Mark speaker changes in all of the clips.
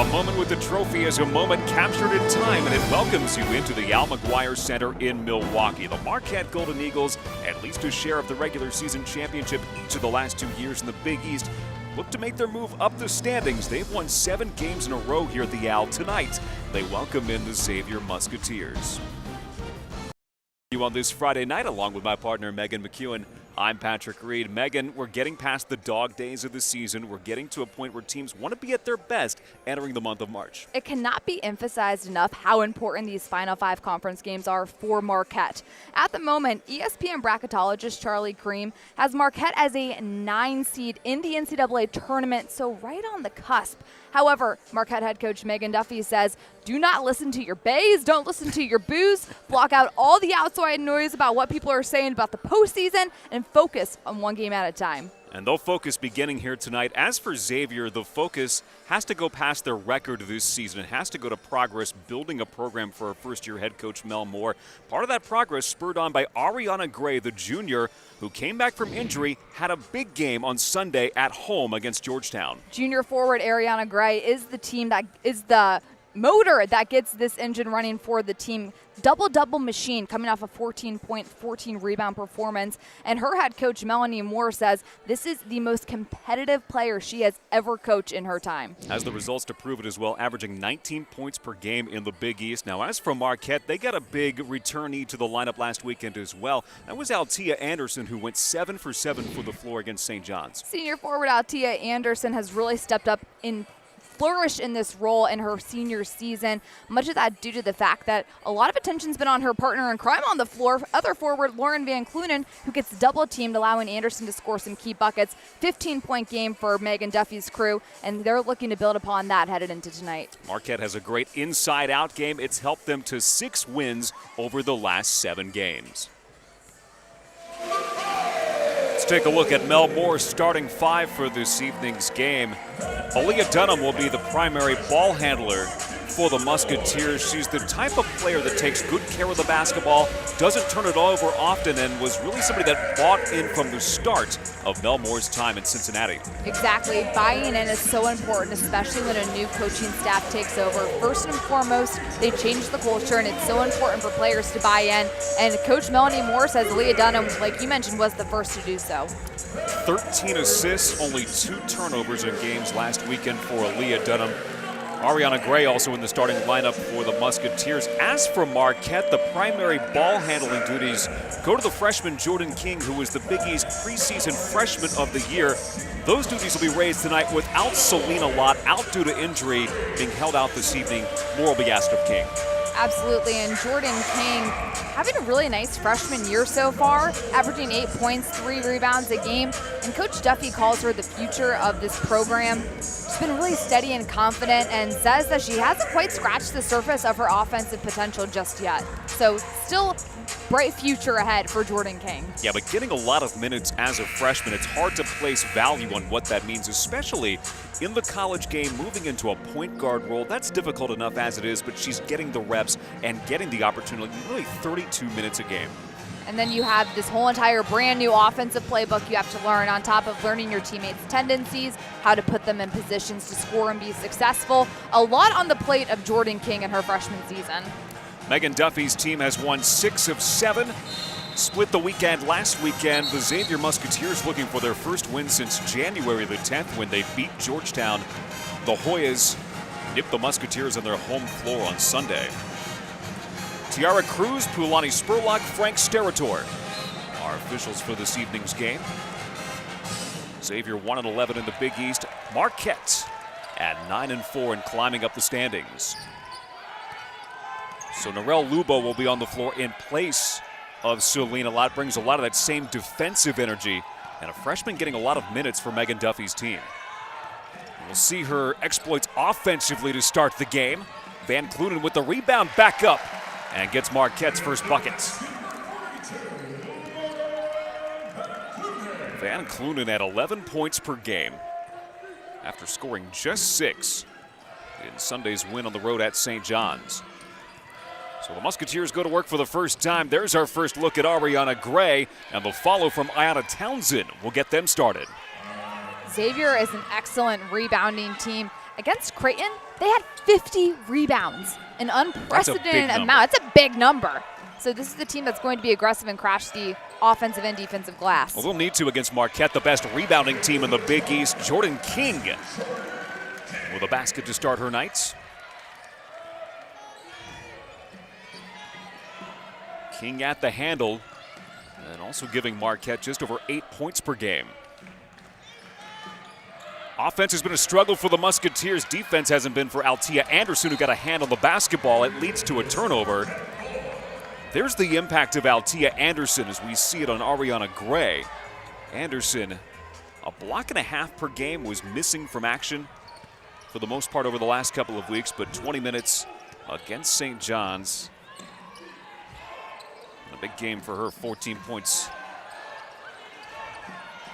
Speaker 1: A moment with the trophy is a moment captured in time, and it welcomes you into the Al McGuire Center in Milwaukee. The Marquette Golden Eagles, at least a share of the regular season championship each of the last 2 years in the Big East, look to make their move up the standings. They've won 7 games in a row here at the Al. Tonight, they welcome in the Xavier Musketeers. You on this Friday night, along with my partner Megan McEwen. I'm Patrick Reed. Megan, we're getting past the dog days of the season. We're getting to a point where teams want to be at their best entering the month of March.
Speaker 2: It cannot be emphasized enough how important these Final Five conference games are for Marquette. At the moment, ESPN bracketologist Charlie Cream has Marquette as a 9 seed in the NCAA tournament, so right on the cusp. However, Marquette head coach Megan Duffy says, do not listen to your bays, don't listen to your boos, block out all the outside noise about what people are saying about the postseason, and focus on one game at a time.
Speaker 1: And they'll focus beginning here tonight. As for Xavier, the focus has to go past their record this season. It has to go to progress, building a program for our first-year head coach Mel Moore. Part of that progress spurred on by Ariana Gray, the junior, who came back from injury, had a big game on Sunday at home against Georgetown.
Speaker 2: Junior forward Ariana Gray is the team that is the motor that gets this engine running for the team. Double-double machine coming off a 14-point, 14-rebound performance. And her head coach, Melanie Moore, says this is the most competitive player she has ever coached in her time.
Speaker 1: Has the results to prove it as well, averaging 19 points per game in the Big East. Now, as for Marquette, they got a big returnee to the lineup last weekend as well. That was Aaliyah Anderson, who went 7 for 7 for the floor against St. John's.
Speaker 2: Senior forward Aaliyah Anderson has really stepped up in flourished in this role in her senior season. Much of that due to the fact that a lot of attention's been on her partner in crime on the floor, other forward Lauren Van Cloonan, who gets double-teamed, allowing Anderson to score some key buckets. 15-point game for Megan Duffy's crew, and they're looking to build upon that headed into tonight.
Speaker 1: Marquette has a great inside-out game. It's helped them to 6 wins over the last 7 games. Let's take a look at Mel Moore's starting 5 for this evening's game. Aaliyah Dunham will be the primary ball handler for the Musketeers. She's the type of player that takes good care of the basketball, doesn't turn it over often, and was really somebody that bought in from the start of Mel Moore's time in Cincinnati.
Speaker 2: Exactly. Buying in is so important, especially when a new coaching staff takes over. First and foremost, they change the culture, and it's so important for players to buy in. And Coach Melanie Moore says Aaliyah Dunham, like you mentioned, was the first to do so.
Speaker 1: 13 assists, only 2 turnovers in games last weekend for Aaliyah Dunham. Ariana Gray also in the starting lineup for the Musketeers. As for Marquette, the primary ball handling duties go to the freshman Jordan King, who was the Big East preseason freshman of the year. Those duties will be raised tonight without Selena Lott, out due to injury, being held out this evening. More will be asked of King.
Speaker 2: Absolutely, and Jordan King having a really nice freshman year so far, averaging 8 points, 3 rebounds a game, and Coach Duffy calls her the future of this program. She's been really steady and confident and says that she hasn't quite scratched the surface of her offensive potential just yet. So still bright future ahead for Jordan King.
Speaker 1: Yeah, but getting a lot of minutes as a freshman, it's hard to place value on what that means, especially in the college game, moving into a point guard role. That's difficult enough as it is, but she's getting the reps and getting the opportunity, really 32 minutes a game.
Speaker 2: And then you have this whole entire brand new offensive playbook you have to learn on top of learning your teammates' tendencies, how to put them in positions to score and be successful. A lot on the plate of Jordan King in her freshman season.
Speaker 1: Megan Duffy's team has won 6 of 7. Split the weekend last weekend. The Xavier Musketeers looking for their first win since January the 10th when they beat Georgetown. The Hoyas nipped the Musketeers on their home floor on Sunday. Tiara Cruz, Pulani Spurlock, Frank Sterator are officials for this evening's game. Xavier 1-11 in the Big East. Marquette at 9-4 and climbing up the standings. So Narelle Lubo will be on the floor in place of Selena Lott. Brings a lot of that same defensive energy, and a freshman getting a lot of minutes for Megan Duffy's team. We'll see her exploits offensively to start the game. Van Cloonan with the rebound back up and gets Marquette's first buckets. Van Cloonan at 11 points per game after scoring just 6 in Sunday's win on the road at St. John's. So the Musketeers go to work for the first time. There's our first look at Ariana Gray, and the follow from Ayanna Townsend will get them started.
Speaker 2: Xavier is an excellent rebounding team. Against Creighton, They had 50 rebounds, an unprecedented amount. That's a big number. So this is the team that's going to be aggressive and crash the offensive and defensive glass.
Speaker 1: Well, they'll need to against Marquette, the best rebounding team in the Big East. Jordan King with a basket to start her nights. King at the handle, and also giving Marquette just over 8 points per game. Offense has been a struggle for the Musketeers. Defense hasn't been for Aaliyah Anderson, who got a hand on the basketball. It leads to a turnover. There's the impact of Aaliyah Anderson as we see it on Ariana Gray. Anderson, a block and a half per game, was missing from action for the most part over the last couple of weeks, but 20 minutes against St. John's. A big game for her, 14 points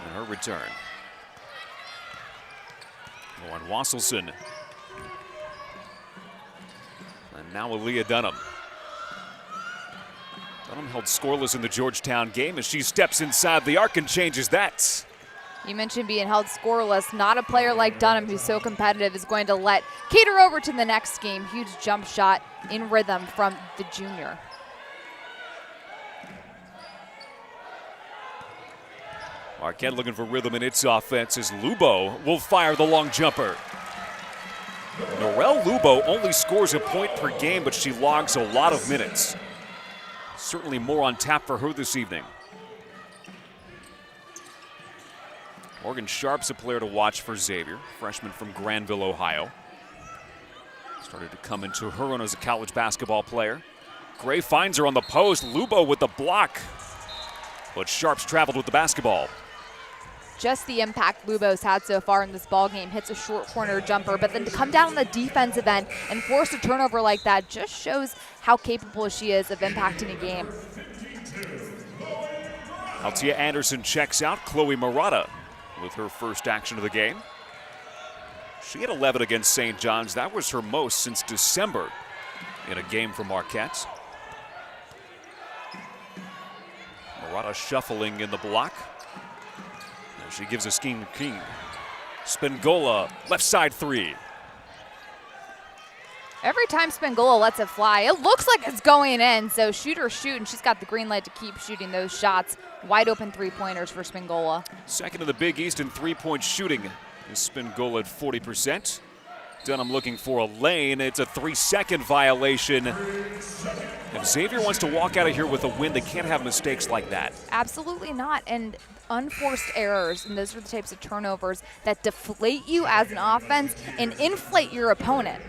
Speaker 1: in her return. Lauren Wasselson. And now Aaliyah Dunham. Dunham held scoreless in the Georgetown game as she steps inside the arc and changes that.
Speaker 2: You mentioned being held scoreless. Not a player like Dunham, who's so competitive, is going to let cater over to the next game. Huge jump shot in rhythm from the junior.
Speaker 1: Marquette looking for rhythm in its offense as Lubo will fire the long jumper. Norelle Lubo only scores a point per game, but she logs a lot of minutes. Certainly more on tap for her this evening. Morgan Sharp's a player to watch for Xavier, freshman from Granville, Ohio. Started to come into her own as a college basketball player. Gray finds her on the post. Lubo with the block, but Sharp's traveled with the basketball.
Speaker 2: Just the impact Lubo's had so far in this ball game. Hits a short corner jumper, but then to come down on the defensive end and force a turnover like that just shows how capable she is of impacting a game.
Speaker 1: Aaliyah Anderson checks out. Chloe Murata with her first action of the game. She had 11 against St. John's. That was her most since December in a game for Marquette. Murata shuffling in the block. She gives a scheme to King. Spingola, left side three.
Speaker 2: Every time Spingola lets it fly, it looks like it's going in. So shoot or shoot, and she's got the green light to keep shooting those shots. Wide open three-pointers for Spingola.
Speaker 1: Second in the Big East in three-point shooting is Spingola at 40%. Dunham looking for a lane. It's a 3-second violation. If Xavier wants to walk out of here with a win, they can't have mistakes like that.
Speaker 2: Absolutely not. And unforced errors, and those are the types of turnovers that deflate you as an offense and inflate your opponent.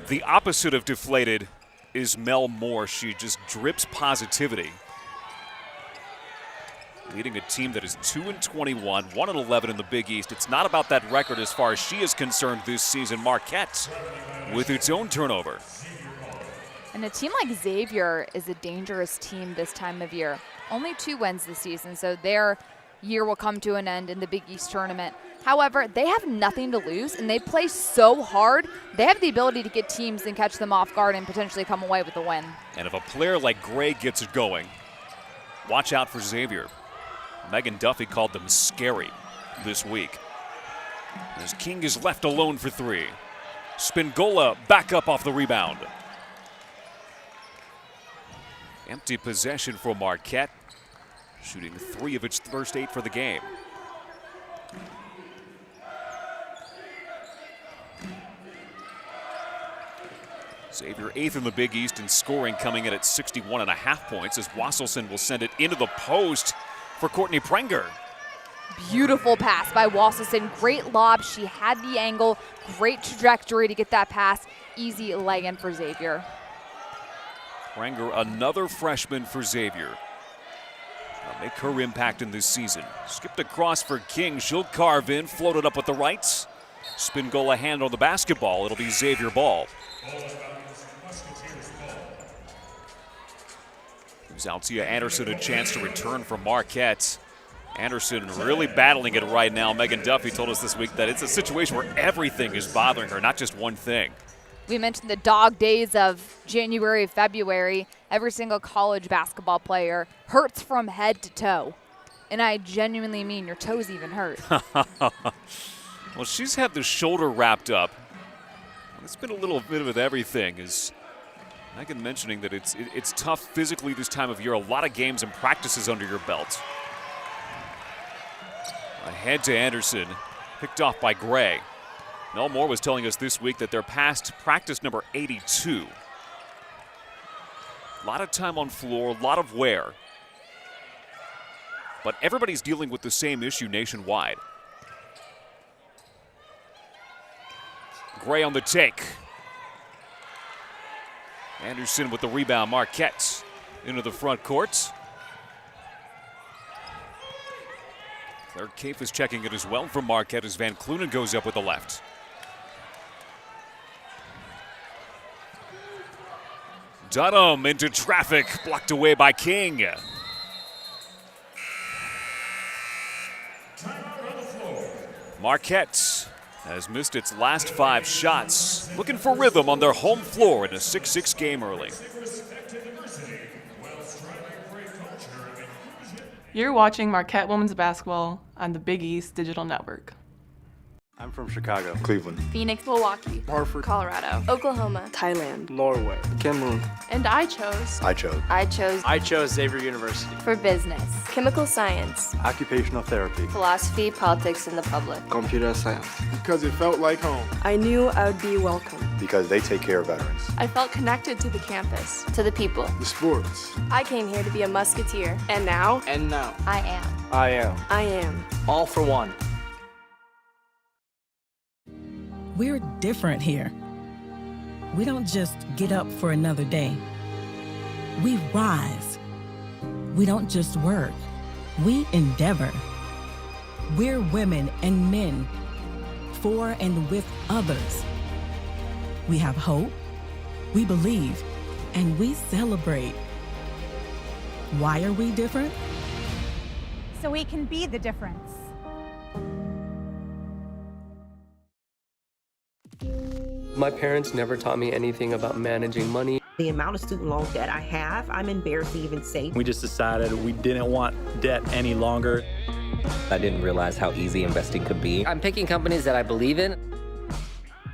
Speaker 1: The opposite of deflated is Mel Moore. She just drips positivity. Leading a team that is 2-21, 1-11 in the Big East. It's not about that record as far as she is concerned this season. Marquette with its own turnover.
Speaker 2: And a team like Xavier is a dangerous team this time of year. Only 2 wins this season, so their year will come to an end in the Big East tournament. However, they have nothing to lose, and they play so hard, they have the ability to get teams and catch them off guard and potentially come away with a win. And
Speaker 1: if a player like Gray gets it going, watch out for Xavier. Megan Duffy called them scary this week. As King is left alone for three. Spingola back up off the rebound. Empty possession for Marquette, shooting 3 of its first 8 for the game. Xavier 8th in the Big East in scoring, coming in at 61.5 points as Wasselson will send it into the post for Courtney Preggers.
Speaker 2: Beautiful pass by Wasselson. Great lob. She had the angle. Great trajectory to get that pass. Easy leg-in for Xavier.
Speaker 1: Preggers, another freshman for Xavier. That'll make her impact in this season. Skipped across for King. She'll carve in, floated up with the rights. Spingola hand on the basketball. It'll be Xavier ball. Gives Aaliyah Anderson a chance to return from Marquette. Anderson really battling it right now. Megan Duffy told us this week that it's a situation where everything is bothering her, not just one thing.
Speaker 2: We mentioned the dog days of January, February. Every single college basketball player hurts from head to toe. And I genuinely mean your toes even hurt.
Speaker 1: Well, she's had the shoulder wrapped up it's been a little bit of everything. As Megan mentioning that it's tough physically this time of year. A lot of games and practices under your belt. Ahead to Anderson, picked off by Gray. Mel Moore was telling us this week that they're past practice number 82. A lot of time on floor, a lot of wear. But everybody's dealing with the same issue nationwide. Gray on the take. Anderson with the rebound. Marquette into the front court. Claire Cape is checking it as well from Marquette as Van Cloonan goes up with the left. Dunham into traffic, blocked away by King. Marquette has missed its last 5 shots, looking for rhythm on their home floor in a 6-6 game early.
Speaker 3: You're watching Marquette Women's Basketball on the Big East Digital Network.
Speaker 4: I'm from Chicago, Cleveland,
Speaker 2: Phoenix, Milwaukee,
Speaker 4: Hartford,
Speaker 2: Colorado,
Speaker 5: Oklahoma,
Speaker 6: Thailand,
Speaker 4: Norway,
Speaker 6: Cameroon.
Speaker 3: And I chose
Speaker 5: I chose
Speaker 4: Xavier University,
Speaker 2: for business,
Speaker 5: chemical science,
Speaker 4: occupational therapy,
Speaker 5: philosophy, politics, and the public.
Speaker 6: Computer science.
Speaker 7: Because it felt like home.
Speaker 6: I knew I would be welcome.
Speaker 8: Because they take care of veterans.
Speaker 3: I felt connected to the campus.
Speaker 5: To the people.
Speaker 7: The sports.
Speaker 5: I came here to be a musketeer.
Speaker 6: And now,
Speaker 2: I am.
Speaker 6: I am.
Speaker 4: all for one.
Speaker 9: We're different here. We don't just get up for another day. We rise. We don't just work. We endeavor. We're women and men, for and with others. We have hope, we believe, and we celebrate. Why are we different?
Speaker 10: So we can be the difference.
Speaker 11: My parents never taught me anything about managing money.
Speaker 12: The amount of student loan debt I have, I'm embarrassed to even say.
Speaker 4: We just decided we didn't want debt any longer.
Speaker 13: I didn't realize how easy investing could be.
Speaker 11: I'm picking companies that I believe in.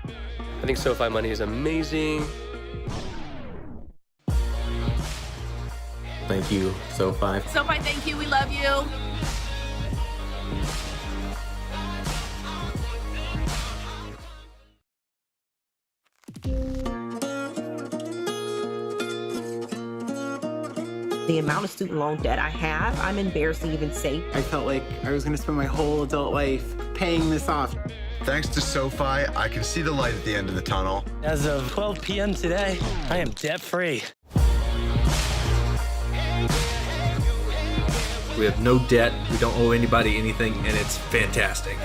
Speaker 11: I think SoFi Money is amazing.
Speaker 13: Thank you, SoFi.
Speaker 3: SoFi, thank you. We love you.
Speaker 12: The amount of student loan debt I have, I'm embarrassed to even say.
Speaker 7: I felt like I was going to spend my whole adult life paying this off.
Speaker 8: Thanks to SoFi, I can see the light at the end of the tunnel.
Speaker 11: As of 12 p.m. today, I am debt-free.
Speaker 13: We have no debt, we don't owe anybody anything, and it's fantastic.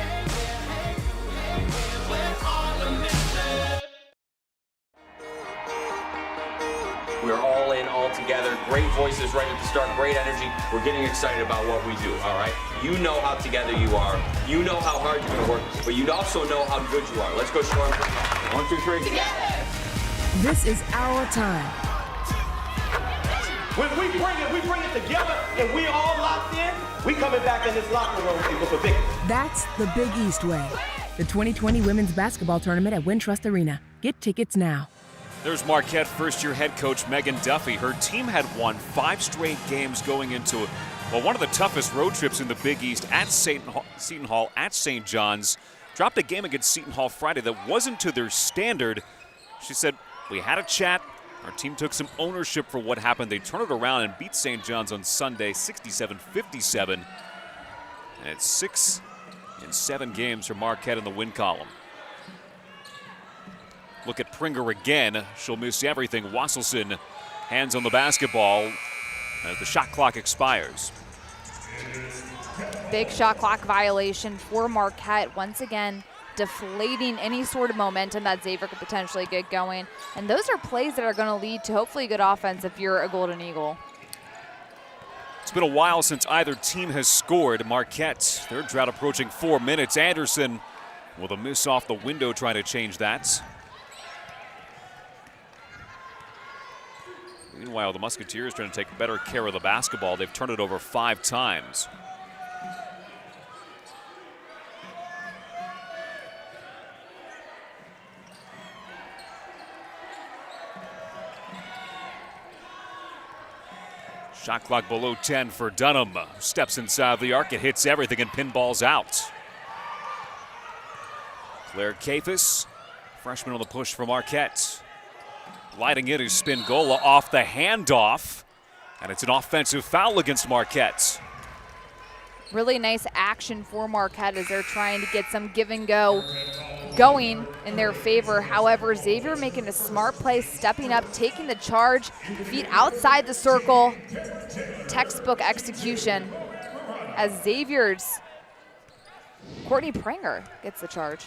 Speaker 14: We're all in, all together. Great voices right at the start, great energy. We're getting excited about what we do, all right? You know how together you are. You know how hard you're going to work, but you also know how good you are. Let's go, Storm. 1, 2, 3. Together!
Speaker 9: This is our time.
Speaker 14: When we bring it together, and we all locked in, we coming back in this locker room, people, for victory.
Speaker 9: That's the Big East way. The 2020 Women's Basketball Tournament at Wintrust Arena. Get tickets now.
Speaker 1: There's Marquette first-year head coach Megan Duffy. Her team had won 5 straight games going into one of the toughest road trips in the Big East at Seton Hall, at St. John's. Dropped a game against Seton Hall Friday that wasn't to their standard. She said, we had a chat. Our team took some ownership for what happened. They turned it around and beat St. John's on Sunday, 67-57. And it's 6 in 7 games for Marquette in the win column. Look at Prenger again. She'll miss everything. Wasselson hands on the basketball as the shot clock expires.
Speaker 2: Big shot clock violation for Marquette. Once again, deflating any sort of momentum that Xavier could potentially get going. And those are plays that are going to lead to hopefully good offense if you're a Golden Eagle.
Speaker 1: It's been a while since either team has scored. Marquette, their drought approaching 4 minutes. Anderson with a miss off the window trying to change that. Meanwhile, the Musketeers trying to take better care of the basketball. They've turned it over 5 times. Shot clock below 10 for Dunham. Steps inside the arc, it hits everything and pinballs out. Claire Cafis, freshman on the push for Marquette. Gliding in is Spingola off the handoff, and it's an offensive foul against Marquette.
Speaker 2: Really nice action for Marquette as they're trying to get some give and go going in their favor. However, Xavier making a smart play, stepping up, taking the charge, feet outside the circle. Textbook execution as Xavier's Courtney Preggers gets the charge.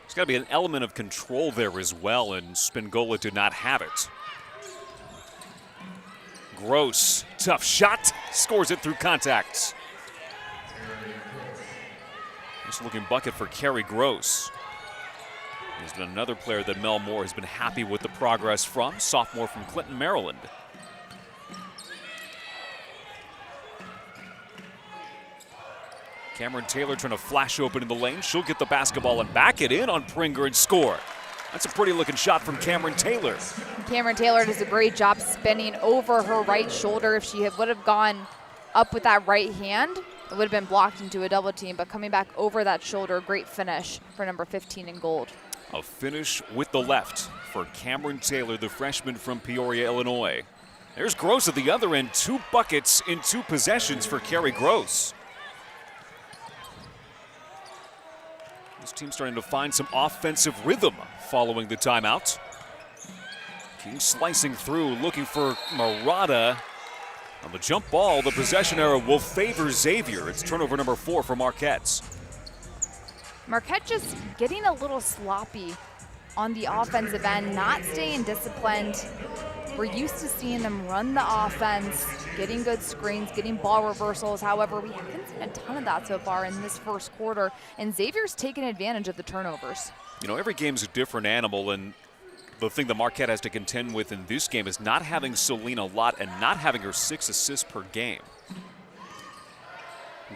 Speaker 1: There's got to be an element of control there as well, and Spingola did not have it. Gross, tough shot, scores it through contact. Nice looking bucket for Carrie Gross. There's been another player that Mel Moore has been happy with the progress from, sophomore from Clinton, Maryland. Cameron Taylor trying to flash open in the lane. She'll get the basketball and back it in on Preggers and score. That's a pretty looking shot from Cameron Taylor.
Speaker 2: Cameron Taylor does a great job spinning over her right shoulder. If she would have gone up with that right hand, it would have been blocked into a double team, but coming back over that shoulder, great finish for number 15 in gold.
Speaker 1: A finish with the left for Cameron Taylor, the freshman from Peoria, Illinois. There's Gross at the other end, 2 buckets in 2 possessions for Carrie Gross. This team's starting to find some offensive rhythm following the timeout. King slicing through, looking for Murata. On the jump ball, the possession arrow will favor Xavier. It's turnover number 4 for Marquette.
Speaker 2: Marquette just getting a little sloppy on the offensive end, not staying disciplined. We're used to seeing them run the offense, getting good screens, getting ball reversals. However, we haven't seen a ton of that so far in this first quarter, and Xavier's taken advantage of the turnovers.
Speaker 1: You know, every game's a different animal, and the thing that Marquette has to contend with in this game is not having Selena Lott and not having her 6 assists per game.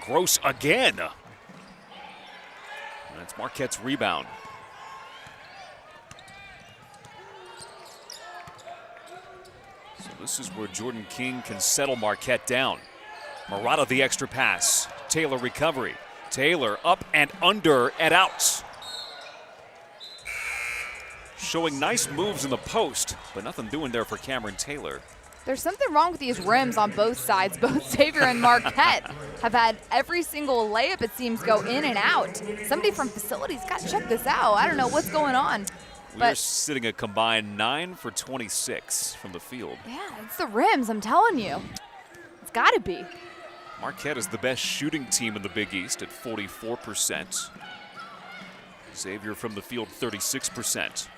Speaker 1: Gross again. And that's Marquette's rebound. So this is where Jordan King can settle Marquette down. Murata the extra pass. Taylor recovery. Taylor up and under and out. Showing nice moves in the post, but nothing doing there for Cameron Taylor.
Speaker 2: There's something wrong with these rims on both sides. Both Xavier and Marquette have had every single layup, it seems, go in and out. Somebody from facilities got to check this out. I don't know what's going on.
Speaker 1: We're sitting a combined 9 for 26 from the field.
Speaker 2: Yeah, it's the rims, I'm telling you. It's got to be.
Speaker 1: Marquette is the best shooting team in the Big East at 44%. Xavier from the field, 36%.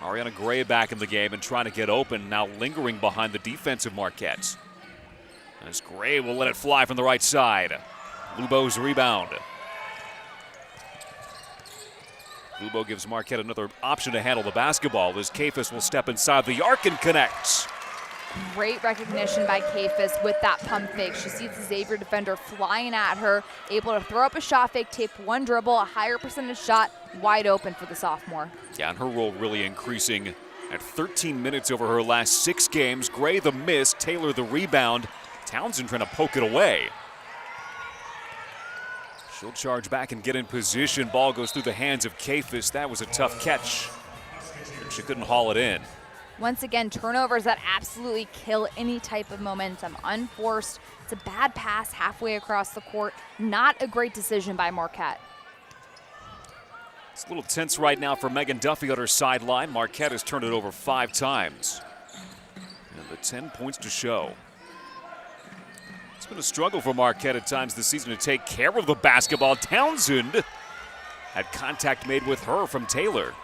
Speaker 1: Ariana Gray back in the game and trying to get open, now lingering behind the defensive Marquette. As Gray will let it fly from the right side. Lubo's rebound. Lubo gives Marquette another option to handle the basketball as Cafis will step inside the arc and connect.
Speaker 2: Great recognition by Cafis with that pump fake. She sees the Xavier defender flying at her, able to throw up a shot fake, take one dribble, a higher percentage shot, wide open for the sophomore.
Speaker 1: Yeah, and her role really increasing at 13 minutes over her last 6 games. Gray the miss, Taylor the rebound. Townsend trying to poke it away. She'll charge back and get in position. Ball goes through the hands of Cafis. That was a tough catch. She couldn't haul it in.
Speaker 2: Once again, turnovers that absolutely kill any type of momentum. Unforced. It's a bad pass halfway across the court. Not a great decision by Marquette.
Speaker 1: It's a little tense right now for Megan Duffy on her sideline. Marquette has turned it over 5 times. And the 10 points to show. It's been a struggle for Marquette at times this season to take care of the basketball. Townsend had contact made with her from Taylor.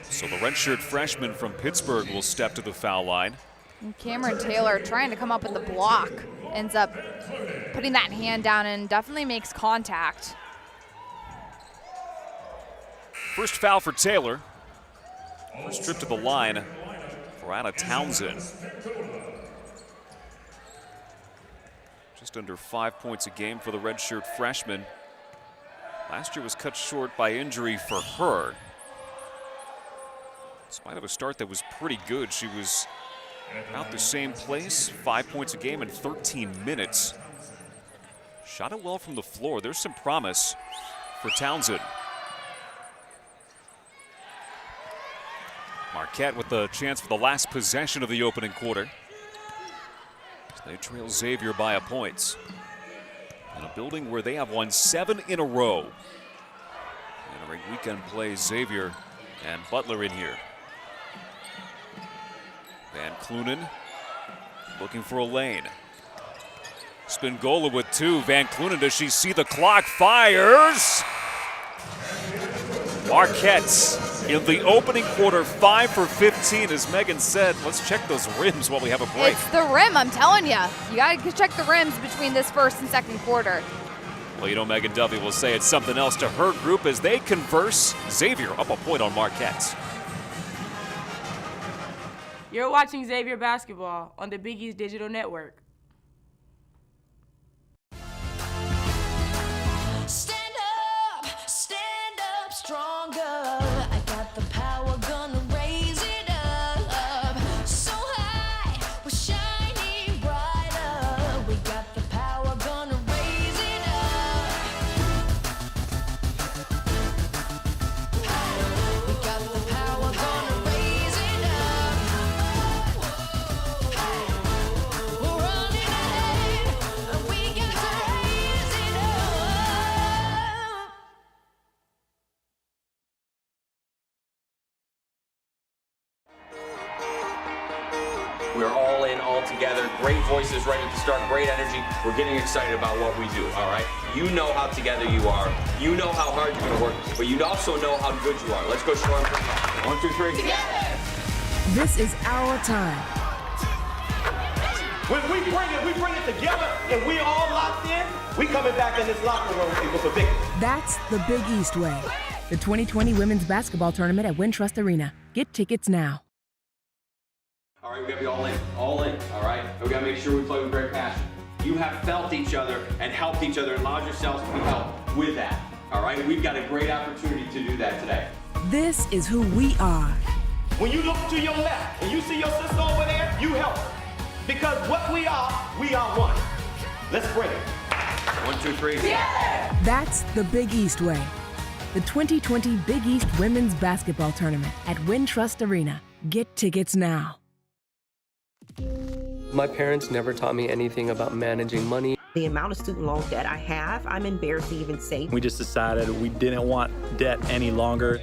Speaker 1: So the redshirt freshman from Pittsburgh will step to the foul line.
Speaker 2: And Cameron Taylor trying to come up with the block. Ends up putting that hand down and definitely makes contact.
Speaker 1: First foul for Taylor. First trip to the line for Anna Townsend. Just under 5 points a game for the redshirt freshman. Last year was cut short by injury for her. In spite of a start that was pretty good, she was about the same place, 5 points a game in 13 minutes. Shot it well from the floor. There's some promise for Townsend. Marquette with the chance for the last possession of the opening quarter. They trail Xavier by a point. In a building where they have won 7 in a row. Entering weekend play, Xavier and Butler in here. Van Cloonan looking for a lane. Spingola with 2. Van Cloonan, does she see the clock? Fires! Marquette in the opening quarter, 5 for 15. As Megan said, let's check those rims while we have a break.
Speaker 2: It's the rim, I'm telling you. You got to check the rims between this first and second quarter.
Speaker 1: Well, you know, Megan Duffy will say it's something else to her group as they converse. Xavier up a point on Marquette.
Speaker 3: You're watching Xavier basketball on the Big East Digital Network.
Speaker 15: Stand up stronger. I got the power, gonna raise it up. So high, we're shining brighter. We got the power, gonna raise it up. We got the power, gonna raise it up. We're running ahead, and we got to raise it up.
Speaker 14: We're all in, all together. Great voices right at the start, great energy. We're getting excited about what we do, all right? You know how together you are. You know how hard you're gonna work, but you also know how good you are. Let's go show them. 1, 2, 3.
Speaker 15: Together!
Speaker 9: This is our time.
Speaker 16: When we bring it together and we all locked in, we coming back in this locker room with a victory.
Speaker 17: That's the Big East way. The 2020 Women's Basketball Tournament at Wintrust Arena. Get tickets now.
Speaker 14: All right, we gotta be all in, all right? We gotta make sure we play with great passion. You have felt each other and helped each other and allowed yourselves to be helped with that, all right? We've got a great opportunity to do that today.
Speaker 17: This is who we are.
Speaker 16: When you look to your left and you see your sister over there, you help her. Because what we are one. Let's bring it.
Speaker 14: 1, 2, 3.
Speaker 15: Together!
Speaker 17: That's the Big East way. The 2020 Big East Women's Basketball Tournament at Wintrust Arena. Get tickets now.
Speaker 11: My parents never taught me anything about managing money.
Speaker 12: The amount of student loan debt I have, I'm embarrassed to even say.
Speaker 4: We just decided we didn't want debt any longer.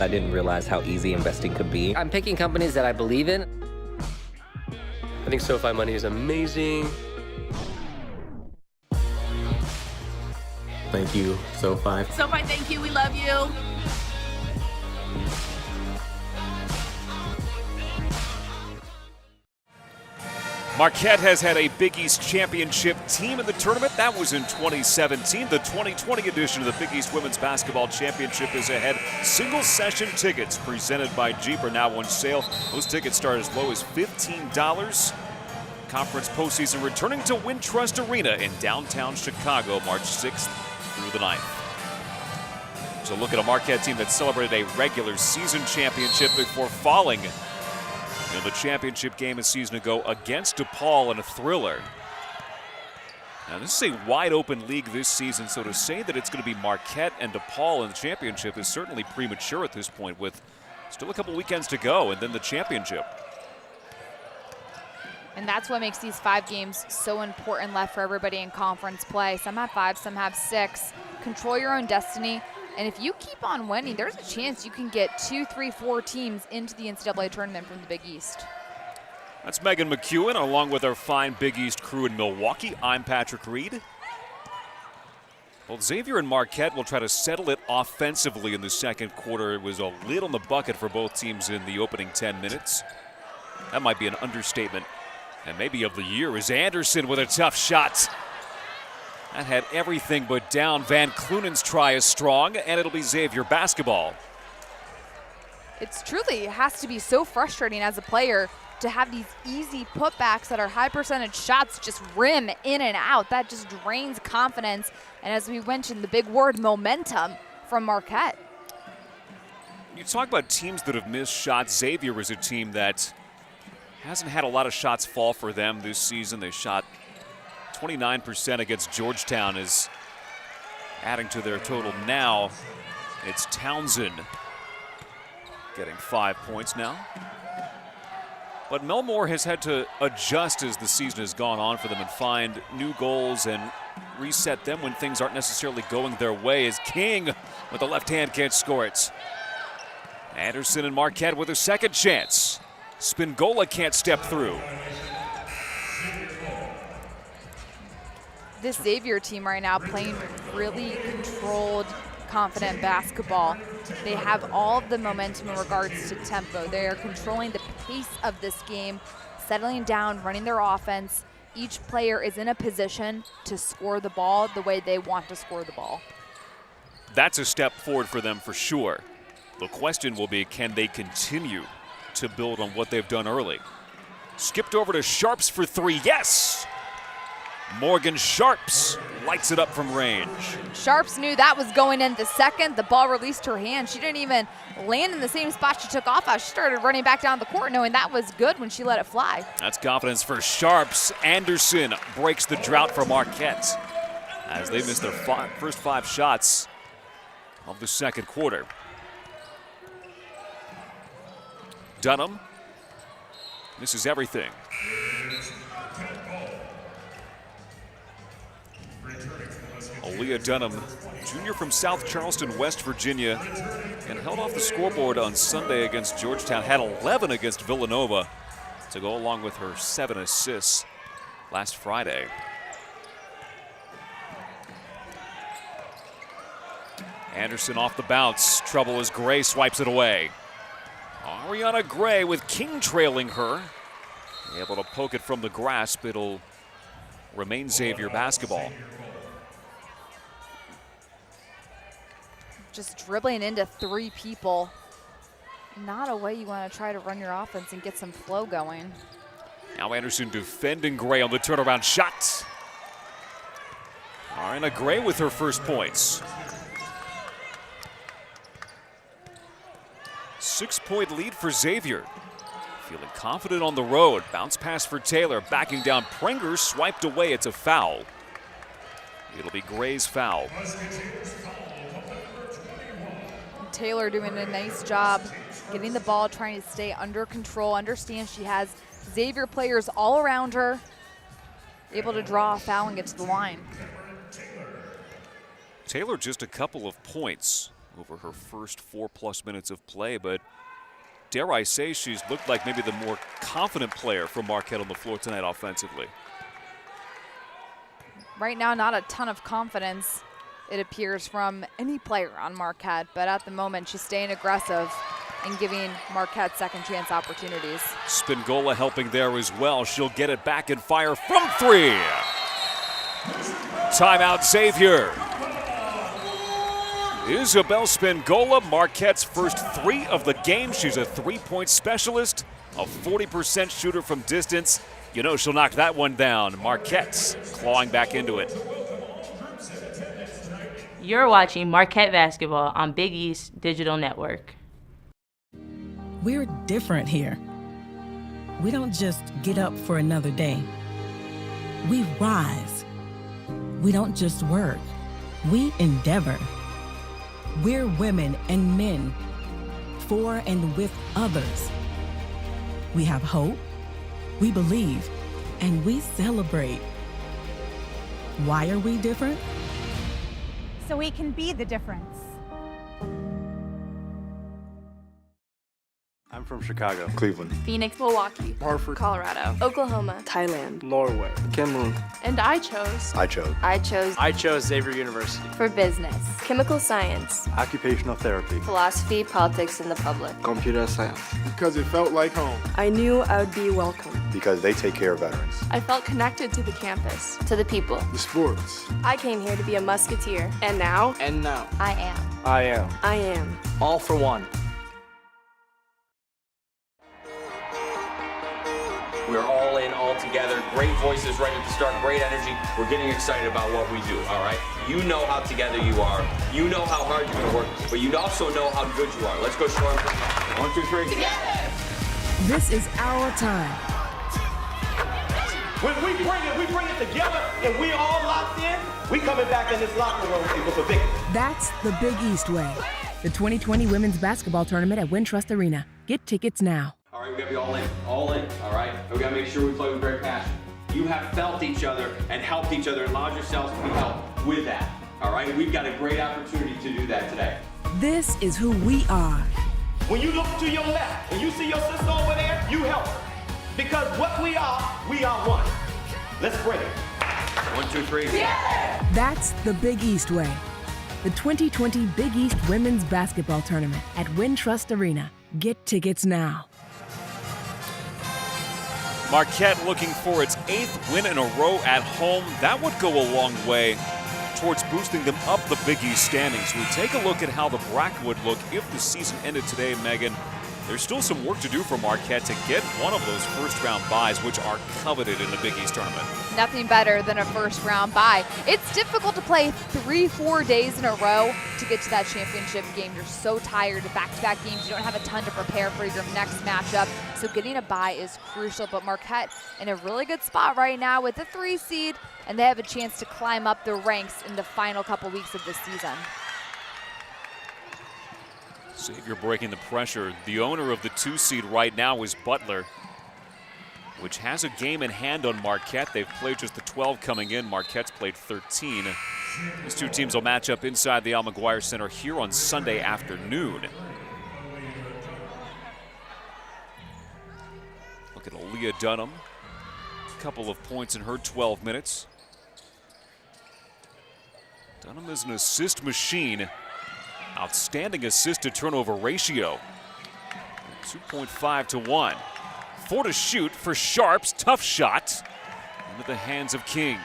Speaker 18: I didn't realize how easy investing could be.
Speaker 11: I'm picking companies that I believe in. I think SoFi money is amazing.
Speaker 18: Thank you, SoFi.
Speaker 3: SoFi, thank you. We love you.
Speaker 1: Marquette has had a Big East championship team in the tournament. That was in 2017. The 2020 edition of the Big East Women's Basketball Championship is ahead. Single session tickets presented by Jeep are now on sale. Those tickets start as low as $15. Conference postseason returning to Wintrust Arena in downtown Chicago, March 6th through the 9th. So look at a Marquette team that celebrated a regular season championship before falling in the championship game a season ago against DePaul in a thriller. Now this is a wide open league this season, so to say that it's going to be Marquette and DePaul in the championship is certainly premature at this point, with still a couple weekends to go and then the championship.
Speaker 2: And that's what makes these 5 games so important left for everybody in conference play. Some have 5, some have 6. Control your own destiny. And if you keep on winning, there's a chance you can get 2, 3, 4 teams into the NCAA tournament from the Big East.
Speaker 1: That's Megan McEwen along with our fine Big East crew in Milwaukee. I'm Patrick Reed. Well, Xavier and Marquette will try to settle it offensively in the second quarter. It was a lid on the bucket for both teams in the opening 10 minutes. That might be an understatement. And maybe of the year is Anderson with a tough shot. That had everything but down. Van Cloonan's try is strong, and it'll be Xavier basketball.
Speaker 2: It has to be so frustrating as a player to have these easy putbacks that are high percentage shots just rim in and out. That just drains confidence. And as we mentioned, the big word, momentum from Marquette.
Speaker 1: You talk about teams that have missed shots. Xavier is a team that hasn't had a lot of shots fall for them this season. They shot 29% against Georgetown, is adding to their total now. It's Townsend getting 5 points now. But Melmore has had to adjust as the season has gone on for them and find new goals and reset them when things aren't necessarily going their way, as King with the left hand can't score it. Anderson and Marquette with a second chance. Spingola can't step through.
Speaker 2: This Xavier team right now playing really controlled, confident basketball. They have all of the momentum in regards to tempo. They are controlling the pace of this game, settling down, running their offense. Each player is in a position to score the ball the way they want to score the ball.
Speaker 1: That's a step forward for them for sure. The question will be, can they continue to build on what they've done early? Skipped over to Sharps for three, yes! Morgan Sharps lights it up from range.
Speaker 2: Sharps knew that was going in the second. The ball released her hand. She didn't even land in the same spot she took off at. She started running back down the court knowing that was good when she let it fly.
Speaker 1: That's confidence for Sharps. Anderson breaks the drought for Marquette as they missed their first 5 shots of the second quarter. Dunham misses everything. Aaliyah Dunham, junior from South Charleston, West Virginia, and held off the scoreboard on Sunday against Georgetown, had 11 against Villanova to go along with her 7 assists last Friday. Anderson off the bounce. Trouble as Gray swipes it away. Ariana Gray with King trailing her. Able to poke it from the grasp. It'll remain Xavier basketball.
Speaker 2: Just dribbling into 3 people. Not a way you want to try to run your offense and get some flow going.
Speaker 1: Now Anderson defending Gray on the turnaround shot. Ariana Gray with her first points. 6-point lead for Xavier. Feeling confident on the road. Bounce pass for Taylor. Backing down. Preggers swiped away. It's a foul. It'll be Gray's foul.
Speaker 2: Taylor doing a nice job getting the ball, trying to stay under control. Understand she has Xavier players all around her. Able to draw a foul and get to the line.
Speaker 1: Taylor just a couple of points over her first 4+ minutes of play, but dare I say she's looked like maybe the more confident player for Marquette on the floor tonight offensively.
Speaker 2: Right now, not a ton of confidence, it appears, from any player on Marquette, but at the moment she's staying aggressive and giving Marquette second chance opportunities.
Speaker 1: Spingola helping there as well. She'll get it back and fire from 3. Timeout Xavier. Isabel Spingola, Marquette's first 3 of the game. She's a 3-point specialist, a 40% shooter from distance. You know she'll knock that one down. Marquette's clawing back into it.
Speaker 19: You're watching Marquette basketball on Big East Digital Network.
Speaker 9: We're different here. We don't just get up for another day. We rise. We don't just work. We endeavor. We're women and men, for and with others. We have hope, we believe, and we celebrate. Why are we different?
Speaker 10: So we can be the difference.
Speaker 4: I'm from Chicago, Cleveland,
Speaker 5: Phoenix, Milwaukee,
Speaker 4: Hartford,
Speaker 5: Colorado, Oklahoma,
Speaker 6: Thailand,
Speaker 4: Norway, Campbell.
Speaker 3: And I chose
Speaker 5: I chose
Speaker 4: Xavier University.
Speaker 5: for business, chemical science,
Speaker 4: Occupational therapy,
Speaker 5: philosophy, politics, and the public.
Speaker 6: computer science.
Speaker 16: Because it felt like home.
Speaker 6: I knew I would be welcome.
Speaker 8: Because they take care of veterans.
Speaker 3: I felt connected to the campus.
Speaker 5: To the people.
Speaker 16: The sports.
Speaker 5: I came here to be a musketeer.
Speaker 6: And now,
Speaker 5: I am.
Speaker 4: I am.
Speaker 6: I am.
Speaker 4: All for one.
Speaker 14: We're all in all all together. Great voices right at the start, great energy. We're getting excited about what we do, all right? You know how together you are. You know how hard you're gonna work, but you also know how good you are. Let's go show them. 1, 2, 3.
Speaker 15: Together!
Speaker 17: This is our time.
Speaker 16: When we bring it together and we all locked in, we coming back in this locker room with a victory.
Speaker 17: That's the Big East way. The 2020 Women's Basketball Tournament at Wintrust Arena. Get tickets now.
Speaker 14: All right, we gotta be all in, all right? We gotta make sure we play with great passion. You have felt each other and helped each other and allowed yourselves to be helped with that, all right? We've got a great opportunity to do that today.
Speaker 17: This is who we are.
Speaker 16: When you look to your left and you see your sister over there, you help her. Because what we are one. Let's bring it.
Speaker 14: 1, 2, 3.
Speaker 15: Together!
Speaker 17: That's the Big East way. The 2020 Big East Women's Basketball Tournament at Wintrust Arena. Get tickets now.
Speaker 1: Marquette looking for its 8th win in a row at home. That would go a long way towards boosting them up the Big East standings. We take a look at how the bracket would look if the season ended today, Megan. There's still some work to do for Marquette to get one of those first-round byes, which are coveted in the Big East tournament.
Speaker 2: Nothing better than a first-round bye. It's difficult to play 3-4 days in a row to get to that championship game. You're so tired of back-to-back games. You don't have a ton to prepare for your next matchup. So getting a bye is crucial. But Marquette in a really good spot right now with the 3 seed, and they have a chance to climb up the ranks in the final couple weeks of this season.
Speaker 1: Xavier breaking the pressure. The owner of the 2 seed right now is Butler, which has a game in hand on Marquette. They've played just the 12 coming in. Marquette's played 13. These 2 teams will match up inside the Al McGuire Center here on Sunday afternoon. Look at Aaliyah Dunham. A couple of points in her 12 minutes. Dunham is an assist machine. Outstanding assist to turnover ratio. 2.5 to 1. 4 to shoot for Sharps. Tough shot into the hands of King.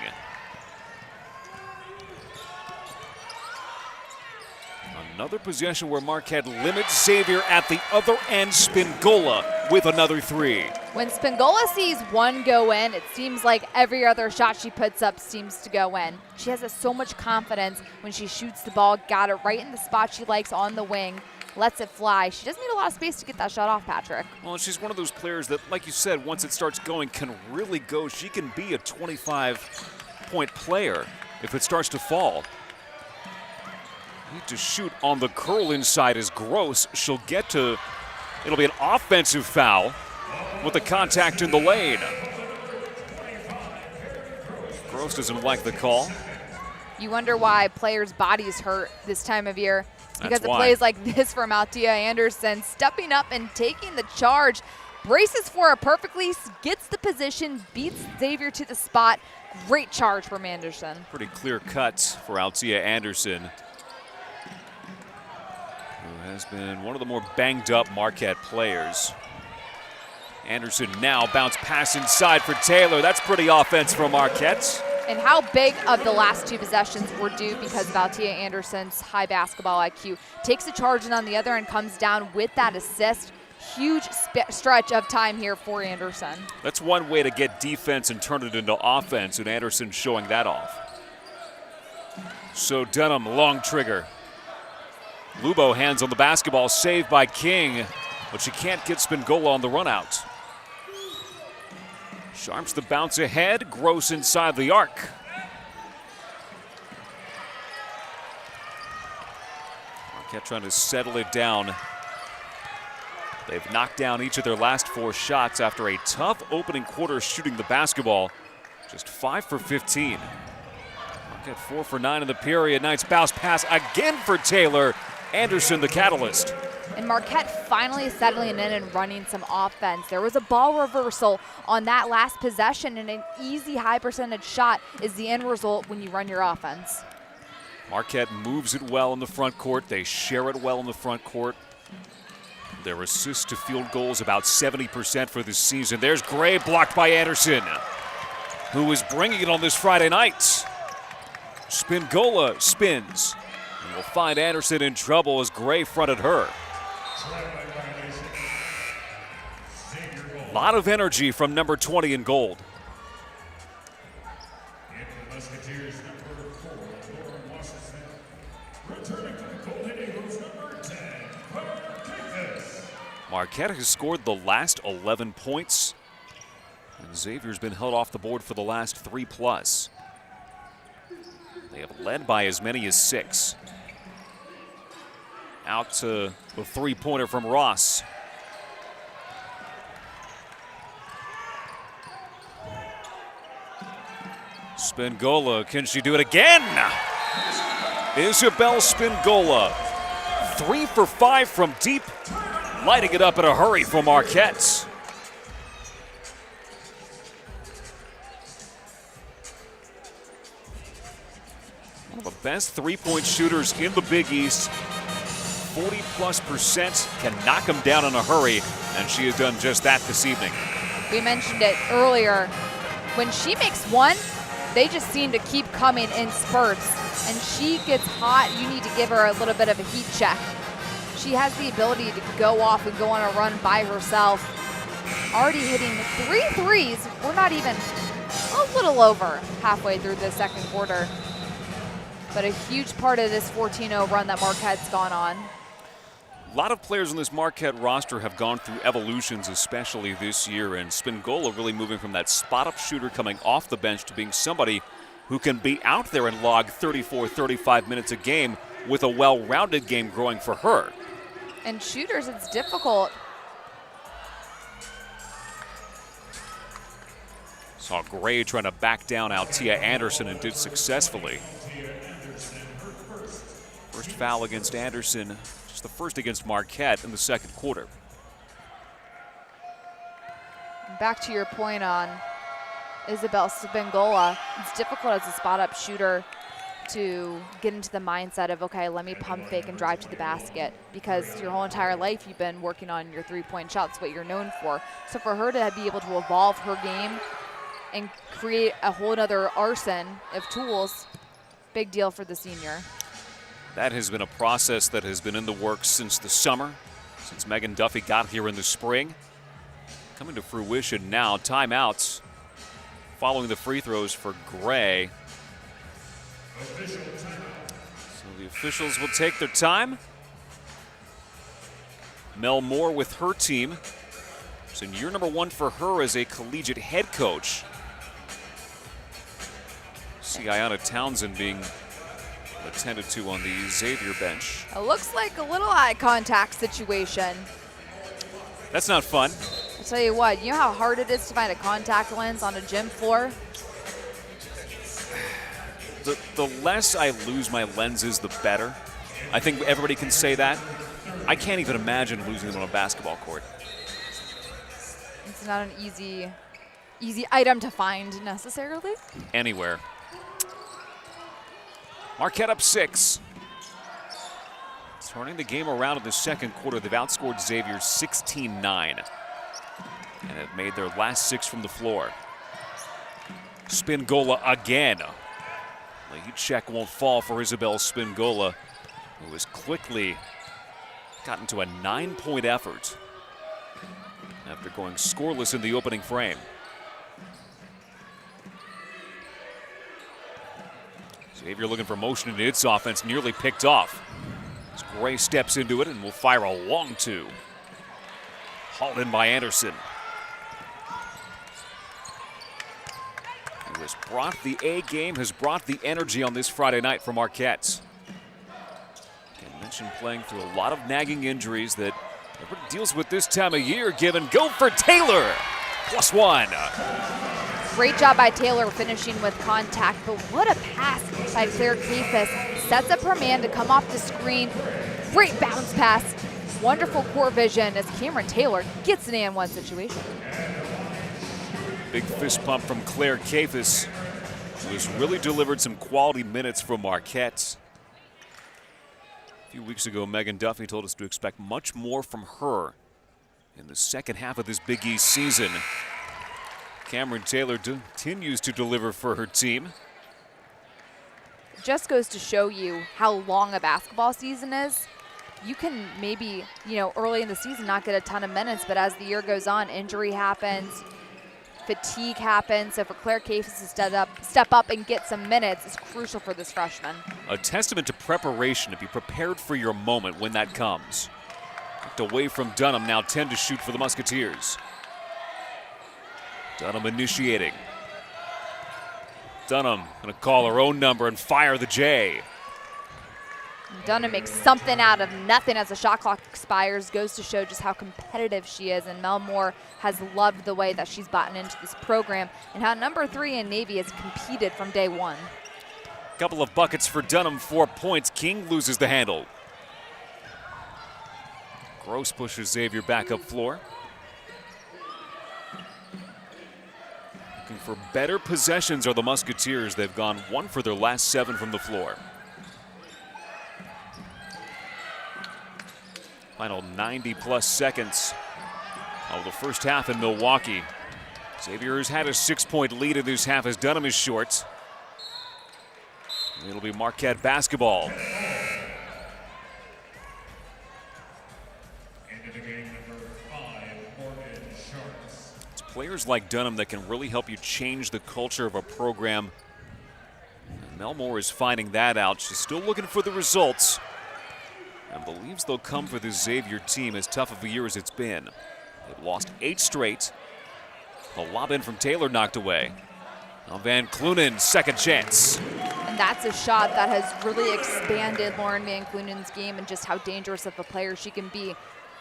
Speaker 1: Another possession where Marquette limits Xavier at the other end. Spingola with another 3.
Speaker 2: When Spingola sees one go in, it seems like every other shot she puts up seems to go in. She has so much confidence when she shoots the ball, got it right in the spot she likes on the wing, lets it fly. She doesn't need a lot of space to get that shot off, Patrick.
Speaker 1: Well, she's one of those players that, like you said, once it starts going, can really go. She can be a 25-point player if it starts to fall. Need to shoot on the curl inside is Gross. She'll get to, it'll be an offensive foul with the contact in the lane. Gross doesn't like the call.
Speaker 2: You wonder why players' bodies hurt this time of year. Because
Speaker 1: That's
Speaker 2: it
Speaker 1: why.
Speaker 2: plays like this from Aaliyah Anderson, stepping up and taking the charge. Braces for it perfectly, gets the position, beats Xavier to the spot. Great charge from Anderson.
Speaker 1: Pretty clear cut for Aaliyah Anderson, who has been one of the more banged up Marquette players. Anderson now bounce pass inside for Taylor. That's pretty offense from Marquette.
Speaker 2: And how big of the last 2 possessions were due because of Aaliyah Anderson's high basketball IQ. Takes the charge and on the other end comes down with that assist. Huge stretch of time here for Anderson.
Speaker 1: That's one way to get defense and turn it into offense, and Anderson showing that off. So Dunham, long trigger. Lubo hands on the basketball, saved by King, but she can't get Spingola on the run out. Sharps the bounce ahead, Gross inside the arc. Marquette trying to settle it down. They've knocked down each of their last 4 shots after a tough opening quarter shooting the basketball. Just 5 for 15. Marquette 4 for 9 in the period. Nice bounce pass again for Taylor. Anderson the catalyst.
Speaker 2: And Marquette finally settling in and running some offense. There was a ball reversal on that last possession, and an easy high percentage shot is the end result when you run your offense.
Speaker 1: Marquette moves it well in the front court. They share it well in the front court. Their assists to field goals about 70% for this season. There's Gray blocked by Anderson, who is bringing it on this Friday night. Spingola spins and will find Anderson in trouble as Gray fronted her. A lot of energy from number 20 in gold. Marquette has scored the last 11 points, and Xavier's been held off the board for the last 3+. They have led by as many as 6. Out to the three-pointer from Ross. Spingola, can she do it again? Isabel Spingola, 3 for 5 from deep, lighting it up in a hurry for Marquette. One of the best three-point shooters in the Big East. 40+% can knock him down in a hurry, and she has done just that this evening.
Speaker 2: We mentioned it earlier. When she makes one, they just seem to keep coming in spurts. And she gets hot, you need to give her a little bit of a heat check. She has the ability to go off and go on a run by herself. Already hitting 3 threes. We're not even a little over halfway through the second quarter. But a huge part of this 14-0 run that Marquette's gone on.
Speaker 1: A lot of players on this Marquette roster have gone through evolutions, especially this year, and Spingola really moving from that spot-up shooter coming off the bench to being somebody who can be out there and log 34, 35 minutes a game with a well-rounded game growing for her.
Speaker 2: And shooters, it's difficult.
Speaker 1: Saw Gray trying to back down Althea Anderson and did successfully. First foul against Anderson, just the first against Marquette in the second quarter.
Speaker 2: Back to your point on Isabel Spingola, it's difficult as a spot-up shooter to get into the mindset of, okay, let me pump fake and drive to the basket, because your whole entire life you've been working on your three-point shots, what you're known for. So for her to be able to evolve her game and create a whole other arsenal of tools, big deal for the senior.
Speaker 1: That has been a process that has been in the works since the summer, since Megan Duffy got here in the spring. Coming to fruition now. Timeouts following the free throws for Gray. So the officials will take their time. Mel Moore with her team. It's in year number 1 for her as a collegiate head coach. See Ayanna Townsend being attended to on the Xavier bench.
Speaker 2: It looks like a little eye contact situation.
Speaker 1: That's not fun.
Speaker 2: I'll tell you what, you know how hard it is to find a contact lens on a gym floor?
Speaker 1: The less I lose my lenses, the better. I think everybody can say that. I can't even imagine losing them on a basketball court.
Speaker 2: It's not an easy item to find necessarily.
Speaker 1: Anywhere. Marquette up 6. Turning the game around in the second quarter, they've outscored Xavier 16-9 and have made their last 6 from the floor. Spingola again. Lead check won't fall for Isabel Spingola, who has quickly gotten to a 9-point effort after going scoreless in the opening frame. Xavier looking for motion in its offense, nearly picked off. As Gray steps into it and will fire a long 2. Hauled in by Anderson. Who has brought the A game, has brought the energy on this Friday night for Marquette. I mentioned playing through a lot of nagging injuries that everybody deals with this time of year. Go for Taylor. +1.
Speaker 2: Great job by Taylor finishing with contact, but what a pass by Claire Kafis. Sets up her man to come off the screen. Great bounce pass. Wonderful court vision as Cameron Taylor gets an and-one situation.
Speaker 1: Big fist pump from Claire Kafis, who has really delivered some quality minutes from Marquette. A few weeks ago, Megan Duffy told us to expect much more from her in the second half of this Big East season. Cameron Taylor continues to deliver for her team.
Speaker 2: It just goes to show you how long a basketball season is. You can maybe, early in the season not get a ton of minutes, but as the year goes on, injury happens, fatigue happens. So for Claire Kafis to step up and get some minutes is crucial for this freshman.
Speaker 1: A testament to preparation, to be prepared for your moment when that comes. knocked away from Dunham. Now 10 to shoot for the Musketeers. Dunham initiating. Dunham going to call her own number and fire the J.
Speaker 2: Dunham makes something out of nothing as the shot clock expires. Goes to show just how competitive she is, and Mel Moore has loved the way that she's gotten into this program and how number 3 in Navy has competed from day one.
Speaker 1: Couple of buckets for Dunham, 4 points. King loses the handle. Gross pushes Xavier back up floor. Looking for better possessions are the Musketeers. They've gone 1 for their last 7 from the floor. Final 90-plus seconds of the first half in Milwaukee. Xavier has had a 6-point lead in this half as Dunham is short. It'll be Marquette basketball. It's players like Dunham that can really help you change the culture of a program. And Mel Moore is finding that out. She's still looking for the results and believes they'll come for this Xavier team, as tough of a year as it's been. They've lost 8 straight. The lob in from Taylor knocked away. Now Van Cloonan, second chance.
Speaker 2: And that's a shot that has really expanded Lauren Van Cloonan's game and just how dangerous of a player she can be.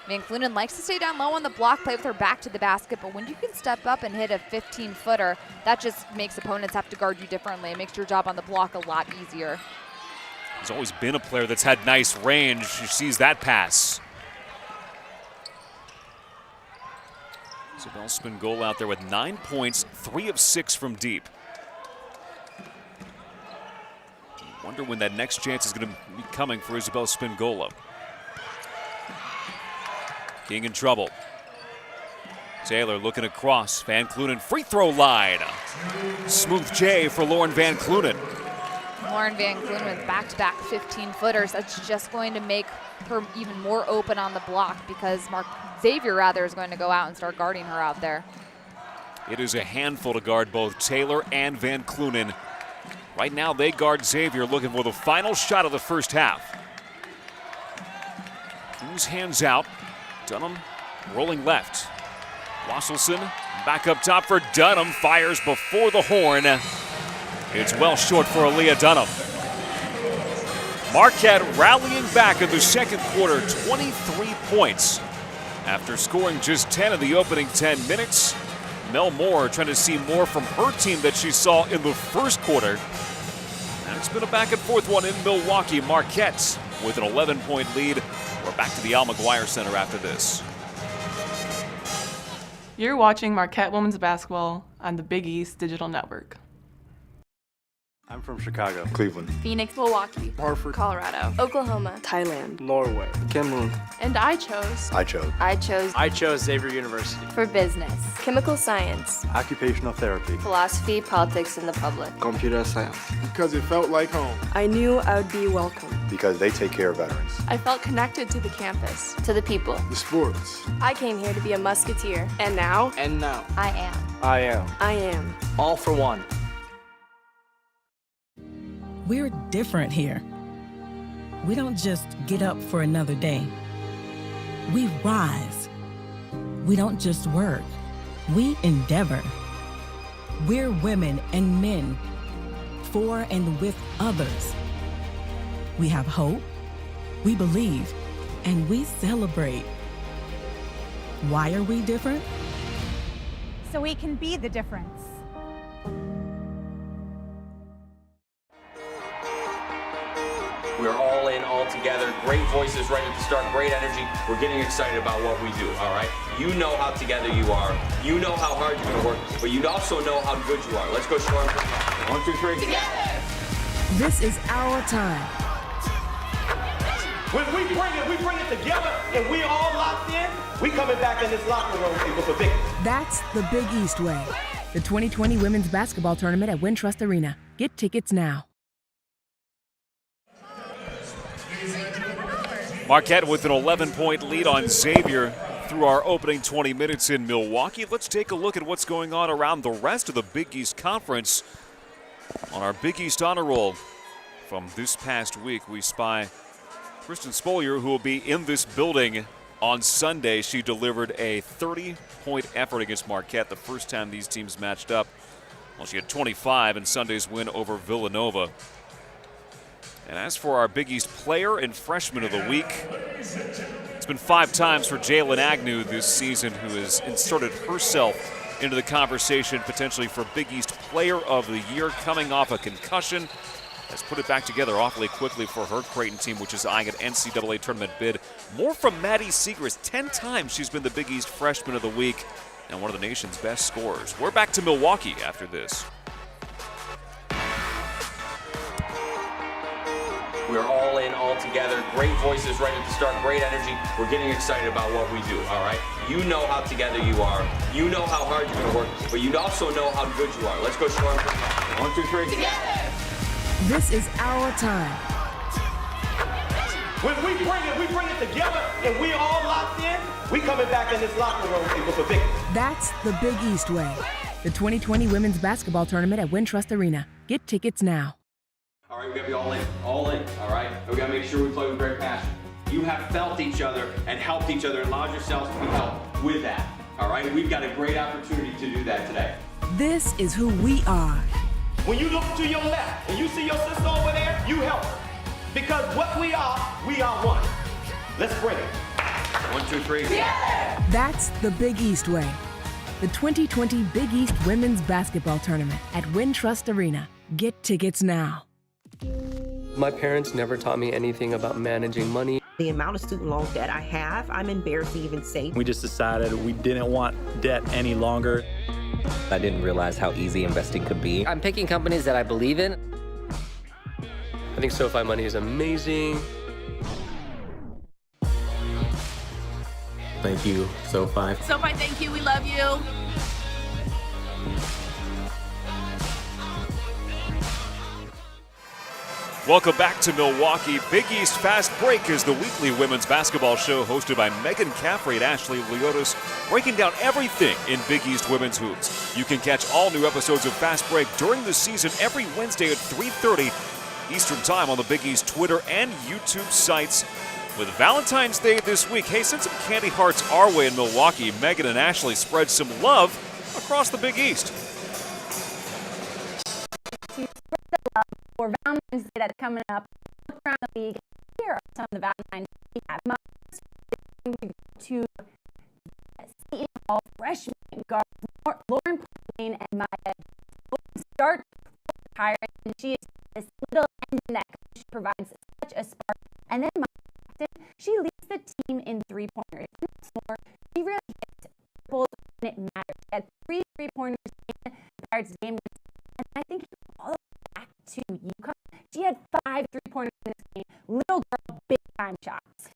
Speaker 2: Van Cloonan likes to stay down low on the block, play with her back to the basket, but when you can step up and hit a 15-footer, that just makes opponents have to guard you differently. It makes your job on the block a lot easier.
Speaker 1: He's always been a player that's had nice range. She sees that pass. Isabel Spingola out there with 9 points, 3 of 6 from deep. Wonder when that next chance is going to be coming for Isabel Spingola. King in trouble. Taylor looking across. Van Cloonan free throw line. Smooth J for Lauren Van Cloonan.
Speaker 2: Lauren Van Cloonan with back-to-back 15-footers. That's just going to make her even more open on the block because Xavier is going to go out and start guarding her out there.
Speaker 1: It is a handful to guard both Taylor and Van Cloonan. Right now they guard Xavier, looking for the final shot of the first half. King's hands out. Dunham rolling left. Wasselson back up top for Dunham. Fires before the horn. It's well short for Aaliyah Dunham. Marquette rallying back in the second quarter, 23 points. After scoring just 10 in the opening 10 minutes, Mel Moore trying to see more from her team that she saw in the first quarter. And it's been a back and forth one in Milwaukee. Marquette with an 11-point lead. We're back to the Al McGuire Center after this.
Speaker 3: You're watching Marquette Women's Basketball on the Big East Digital Network.
Speaker 4: I'm from Chicago, Cleveland,
Speaker 5: Phoenix, Milwaukee,
Speaker 6: Hartford,
Speaker 5: Colorado, Oklahoma,
Speaker 6: Thailand,
Speaker 4: Norway,
Speaker 6: Campbell.
Speaker 19: And I chose
Speaker 5: I chose
Speaker 4: Xavier University,
Speaker 5: for business, chemical science,
Speaker 4: occupational therapy,
Speaker 5: philosophy, politics, and the public.
Speaker 6: Computer science.
Speaker 16: Because it felt like home.
Speaker 6: I knew I would be welcome.
Speaker 8: Because they take care of veterans.
Speaker 19: I felt connected to the campus.
Speaker 5: To the people.
Speaker 16: The sports.
Speaker 5: I came here to be a musketeer.
Speaker 6: And now,
Speaker 5: I am.
Speaker 6: I am.
Speaker 4: all for one.
Speaker 9: We're different here. We don't just get up for another day. We rise. We don't just work. We endeavor. We're women and men, for and with others. We have hope, we believe, and we celebrate. Why are we different?
Speaker 10: So we can be the difference.
Speaker 14: We're all in, all together. Great voices right at the start, great energy. We're getting excited about what we do, all right? You know how together you are. You know how hard you're going to work, but you also know how good you are. Let's go, Storm. 1, 2, 3. Together!
Speaker 17: This is our time.
Speaker 16: When we bring it together and we all locked in, we coming back in this locker room, people, for victory.
Speaker 17: That's the Big East way. The 2020 Women's Basketball Tournament at Wintrust Arena. Get tickets now.
Speaker 1: Marquette with an 11-point lead on Xavier through our opening 20 minutes in Milwaukee. Let's take a look at what's going on around the rest of the Big East Conference. On our Big East Honor Roll from this past week, we spy Kristen Spolier, who will be in this building On Sunday, she delivered a 30-point effort against Marquette, the first time these teams matched up. Well, she had 25 in Sunday's win over Villanova. And as for our Big East player and freshman of the week, it's been 5 times for Jalen Agnew this season, who has inserted herself into the conversation potentially for Big East player of the year, coming off a concussion. Has put it back together awfully quickly for her Creighton team, which is eyeing an NCAA tournament bid. More from Maddie Segrist. 10 times she's been the Big East freshman of the week and one of the nation's best scorers. We're back to Milwaukee after this.
Speaker 14: We're all in, all together. Great voices right at the start, great energy. We're getting excited about what we do, all right? You know how together you are. You know how hard you're going to work, but you also know how good you are. Let's go show them. 1, 2, 3.
Speaker 15: Together!
Speaker 17: This is our time.
Speaker 16: When we bring it together and we all locked in, we coming back in this locker room with a victory.
Speaker 17: That's the Big East way. The 2020 Women's Basketball Tournament at Wintrust Arena. Get tickets now.
Speaker 14: All right, we gotta be all in, all right? And we gotta make sure we play with great passion. You have felt each other and helped each other and allowed yourselves to be helped with that, all right? We've got a great opportunity to do that today.
Speaker 17: This is who we are.
Speaker 16: When you look to your left and you see your sister over there, you help her. Because what we are one. Let's bring it.
Speaker 14: 1, 2, 3.
Speaker 15: Together!
Speaker 17: That's the Big East way. The 2020 Big East Women's Basketball Tournament at Wintrust Arena. Get tickets now.
Speaker 11: My parents never taught me anything about managing money.
Speaker 12: The amount of student loan debt I have, I'm embarrassed to even say.
Speaker 4: We just decided we didn't want debt any longer.
Speaker 18: I didn't realize how easy investing could be.
Speaker 11: I'm picking companies that I believe in. I think SoFi money is amazing.
Speaker 18: Thank you, SoFi.
Speaker 3: SoFi, thank you. We love you.
Speaker 1: Welcome back to Milwaukee. Big East Fast Break is the weekly women's basketball show hosted by Megan Caffrey and Ashley Leotis, breaking down everything in Big East women's hoops. You can catch all new episodes of Fast Break during the season every Wednesday at 3:30 Eastern Time on the Big East Twitter and YouTube sites. With Valentine's Day this week, hey, send some candy hearts our way in Milwaukee. Megan and Ashley spread some love across the Big East.
Speaker 10: For Valentine's Day that's coming up, look around the league. Here are some of the Valentine's we have. To Seton Hall freshman guard Lauren Plain and Maya start hiring, and she is this little engine that provides such a spark. And then Maya, she leads the team in three-pointers. She really hits goals when it matters. She had 3 3-pointers in the game, and I think all back to UConn. She had 5 3-pointers in this game. Little girl, big time shots.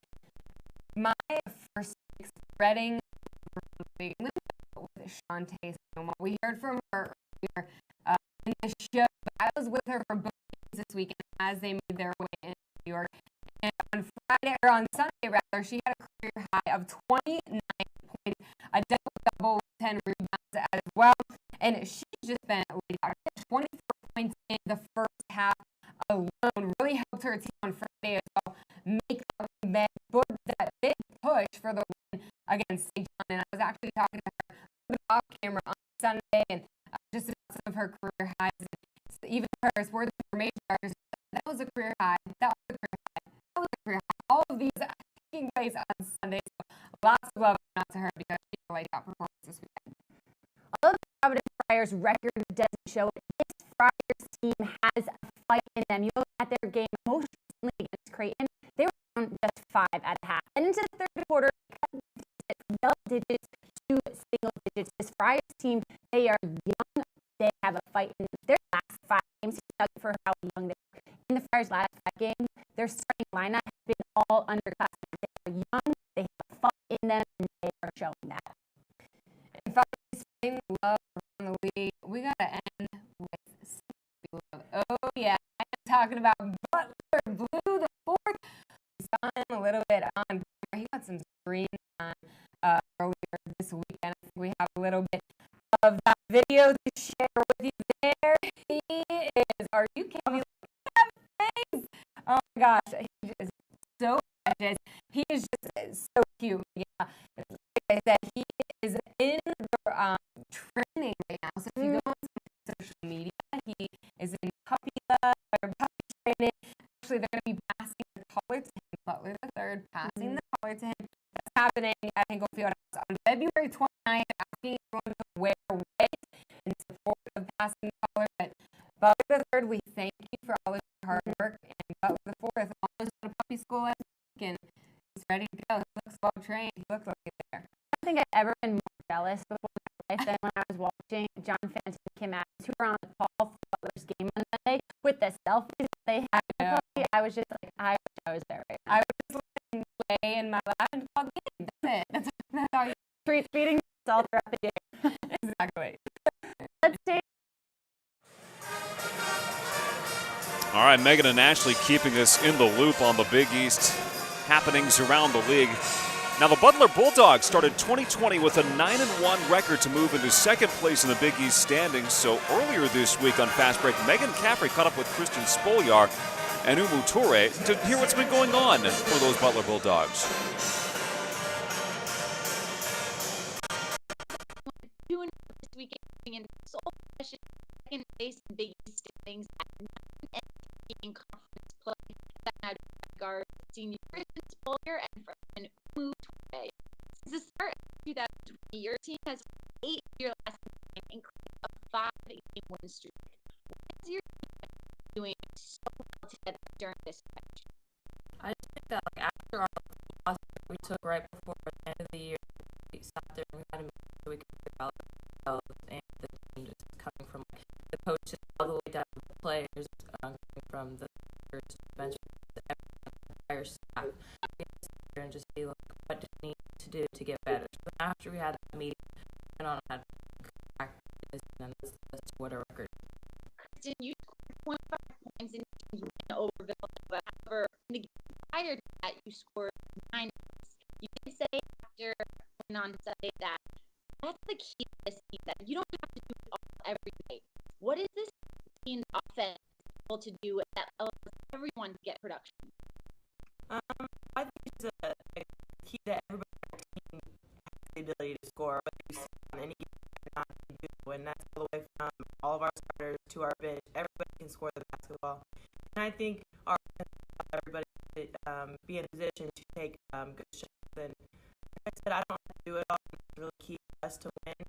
Speaker 20: My first spreading with Shantae Soma. We heard from her earlier in the show, but I was with her for both games this weekend as they made their way into New York. And on Sunday rather, she had a career high of 29 points, a double-double with 10 rebounds as well. And she's just been 24 points in the first half alone. Really helped her team on Friday as well make that big push for the win against St. John. And I was actually talking to her off camera on Sunday and just about some of her career highs. And even hers, word of information, that was a career high. That was a career high. That was a career high. All of these are taking place on Sunday. So lots of love out to her because she had a light out performance this weekend.
Speaker 10: Although the Providence Friars record doesn't show it, this Friars team has a fight in them. You look at their game most recently against Creighton, they were down just 5 at a half. And into the third quarter, double digits to single digits. This Friars team, they are young. They have a fight in their last 5 games. For how young they are. In the Friars' last 5 games, their starting lineup has been all underclassmen. They are young, they have a fight in them, and they are showing that.
Speaker 20: In fact, spreading love around the league, we got to end with love. Oh, yeah. I'm talking about Butler Blue the fourth. We saw him a little bit on. He got some screen time earlier this weekend. I think we have a little bit of that video to share with you. There he is. Are you kidding me? Look at that face. Oh my gosh. He is so gorgeous. He is just so cute. Yeah, like I said, he is in the training right now. So if you go on social media, he is in puppy training. Actually, they're going to be passing the collar to him. Butler the third passing the collar to him. That's happening at Hinkle Fieldhouse on February 29th. Asking everyone to wear white in support of passing the collar. But Butler the third, we thank you for all of your hard work. And Butler the fourth, almost at a puppy school last week, and he's ready to go. He looks well trained. He looks like it there.
Speaker 10: I don't think I've ever been more jealous before in my life than when I was watching John Fenton and Kim Adams, who were on the call for Butler's game on Monday with the selfies that they had. Yeah. I was just like, I wish I was there right now.
Speaker 20: I was just lay in my lap and called game. That's it. That's all you
Speaker 10: treating yourself throughout the day.
Speaker 20: Exactly.
Speaker 10: Let's take.
Speaker 1: All right, Megan and Ashley keeping us in the loop on the Big East happenings around the league. Now, the Butler Bulldogs started 2020 with a 9-1 record to move into second place in the Big East standings. So earlier this week on Fast Break, Megan Caffrey caught up with Christian Spolyar and Umu Toure to hear what's been going on for those Butler Bulldogs.
Speaker 21: This weekend in sole possession, second place in Big East standings at 9 and 10 conference play. That guard senior Christian Spolyar and freshman Umu Toure. Since the start of 2020, your team has 8 of your last 9, including a 5-game win streak. What is your team doing so well together during this stretch?
Speaker 22: I just think that after our loss we took right before the end of the year, we sat there and we had to make sure we could figure out ourselves and the team just coming from the coaches all the way down to the players, coming from the first bench to the entire staff. We had to sit there and just be like, what do we need to do to get better? So after we had that meeting, we went on and had practice, and that's what our record is.
Speaker 21: Kristen, you scored 0.5 points in games in over Villanova. However, in the game prior to that, you scored 9 points. You did say after went on Sunday that that's the key to this team, that you don't have to do it all every day. What is this team's offense able to do that allows everyone to get production?
Speaker 22: I think it's a key that everybody on the team has the ability to score, whether you see on any game or not, you do, and that's all the way from all of our starters to our bench. Everybody can score the basketball, and I think our everybody should be in a position to take good shots. And like I said, I don't have to do it all. It's really key for us to win is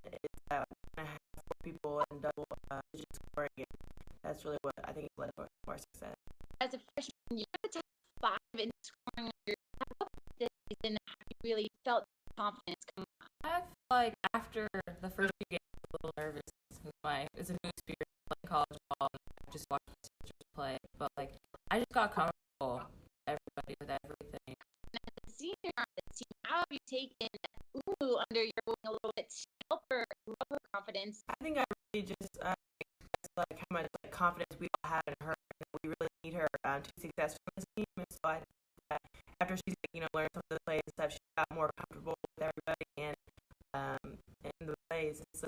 Speaker 22: that we're going to have 4 people in double digit scoring, and that's really what I think is led to our success.
Speaker 21: As a freshman, you have the top 5 in scoring. This season, have you really felt confidence come on?
Speaker 22: I feel like after the first few games, I was a little nervous. It's a new experience playing college ball, and I just watched my sisters play. But I just got comfortable with everybody, with everything.
Speaker 21: And as a senior on the team, how have you taken Umu under your wing a little bit to help her grow her confidence?
Speaker 22: I think I really just how much confidence we all have in her. We really need her to be successful in this team, and so I think that after she's learned some of the plays and stuff, she got more comfortable with everybody and in the plays. And so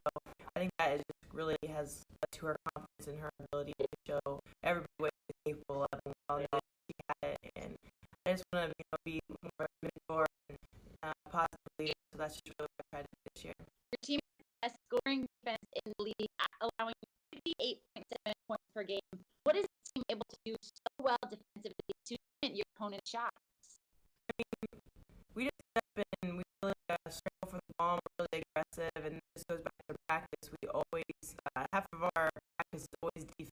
Speaker 22: I think that it just really has led to her confidence and her ability to show everybody what she's capable of, and we all know she had it. And I just want to be more of a mentor and positive leader. So that's just really what I tried to do this year.
Speaker 21: Your team has scoring defense in the league, allowing 58.7 points per game. What is the team able to do so well defensively to limit your opponent's shots?
Speaker 22: We just step in, we really struggle for the ball, we're really aggressive, and this goes back to practice. We always, half of our practice is always defense,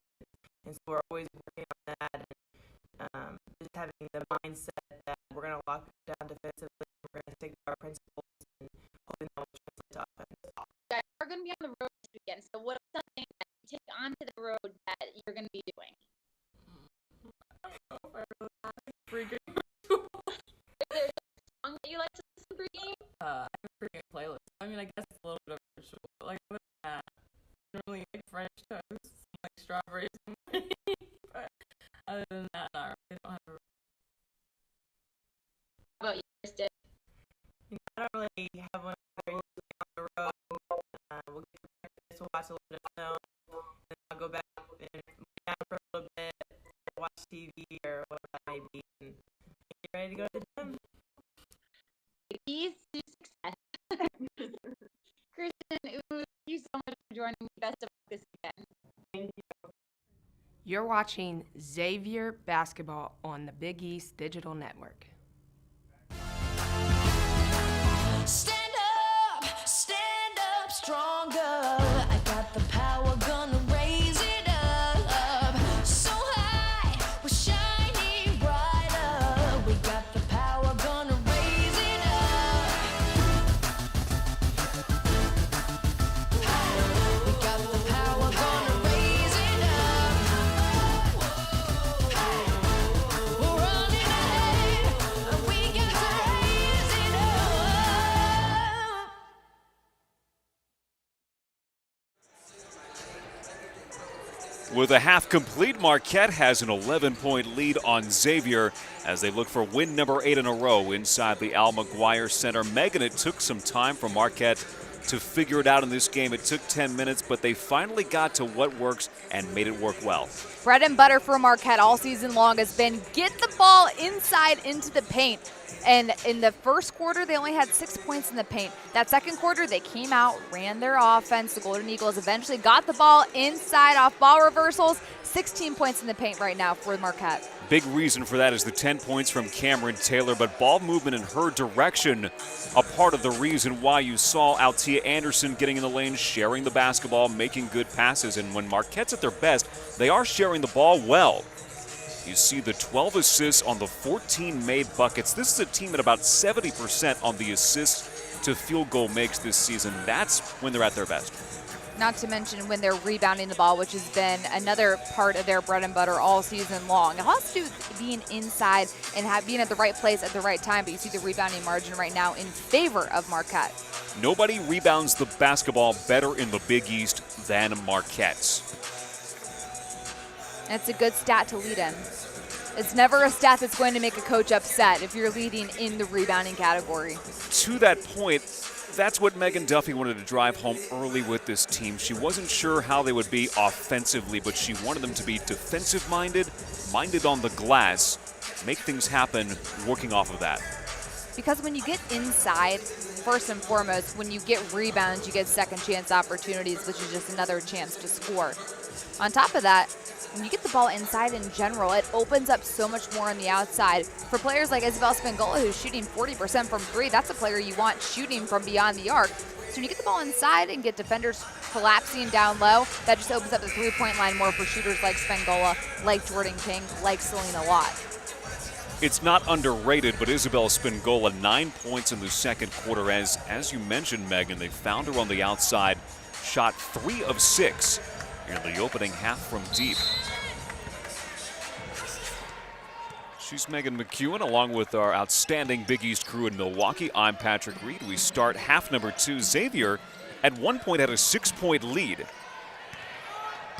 Speaker 22: and so we're always working on that, and just having the mindset that we're going to lock down defensively, we're going to stick to our principles, and hoping that will translate to offense.
Speaker 21: You guys are going to be on the road this weekend, so what is something that you take onto the road that you're going to be doing?
Speaker 22: I don't know if I really have a pretty good
Speaker 21: Is there a song that you like to listen pre-game?
Speaker 22: I have a pretty good playlist. I mean, I guess it's a little bit of a ritual, but other than that, I normally like French toast, strawberries and but other than that, I really don't have a...
Speaker 21: How about you, Kristen?
Speaker 22: I don't really have one where usually on the road. We'll get to practice, we'll watch a little bit of film, and I'll go back and lay down for a little bit, watch TV or whatever that may be, and get ready to go to the gym.
Speaker 21: rise to success. Kristen, thank you so much for joining me. Best of luck this weekend.
Speaker 22: Thank you.
Speaker 7: You're watching Xavier Basketball on the Big East Digital Network.
Speaker 15: Stand up stronger. I got the power, gonna raise it up. So high, we're shining brighter. We got the power, gonna raise it up. We got the power, gonna raise it up. We're running ahead. We got to raise it up.
Speaker 1: With a half complete, Marquette has an 11-point lead on Xavier as they look for win number 8 in a row inside the Al McGuire Center. Megan, it took some time for Marquette to figure it out in this game. It took 10 minutes, but they finally got to what works and made it work well.
Speaker 2: Bread and butter for Marquette all season long has been get the ball inside into the paint. And in the first quarter, they only had 6 points in the paint. That second quarter, they came out, ran their offense. The Golden Eagles eventually got the ball inside off ball reversals. 16 points in the paint right now for Marquette.
Speaker 1: Big reason for that is the 10 points from Cameron Taylor, but ball movement in her direction, a part of the reason why you saw Aaliyah Anderson getting in the lane, sharing the basketball, making good passes. And when Marquette's at their best, they are sharing the ball well. You see the 12 assists on the 14 made buckets. This is a team at about 70% on the assists to field goal makes this season. That's when they're at their best.
Speaker 2: Not to mention when they're rebounding the ball, which has been another part of their bread and butter all season long. It has to do with being inside and being at the right place at the right time, but you see the rebounding margin right now in favor of Marquette.
Speaker 1: Nobody rebounds the basketball better in the Big East than Marquette.
Speaker 2: It's a good stat to lead in. It's never a stat that's going to make a coach upset if you're leading in the rebounding category.
Speaker 1: To that point, that's what Megan Duffy wanted to drive home early with this team. She wasn't sure how they would be offensively, but she wanted them to be defensive-minded, minded on the glass, make things happen working off of that.
Speaker 2: Because when you get inside, first and foremost, when you get rebounds, you get second chance opportunities, which is just another chance to score. On top of that, when you get the ball inside in general, it opens up so much more on the outside. For players like Isabel Spingola, who's shooting 40% from three, that's a player you want shooting from beyond the arc. So when you get the ball inside and get defenders collapsing down low, that just opens up the three-point line more for shooters like Spingola, like Jordan King, like Selena Lott.
Speaker 1: It's not underrated, but Isabel Spingola, 9 points in the second quarter. As you mentioned, Megan, they found her on the outside, shot 3 of 6 in the opening half from deep. She's Megan McEwen, along with our outstanding Big East crew in Milwaukee. I'm Patrick Reed. We start half number 2. Xavier at one point had a 6-point lead.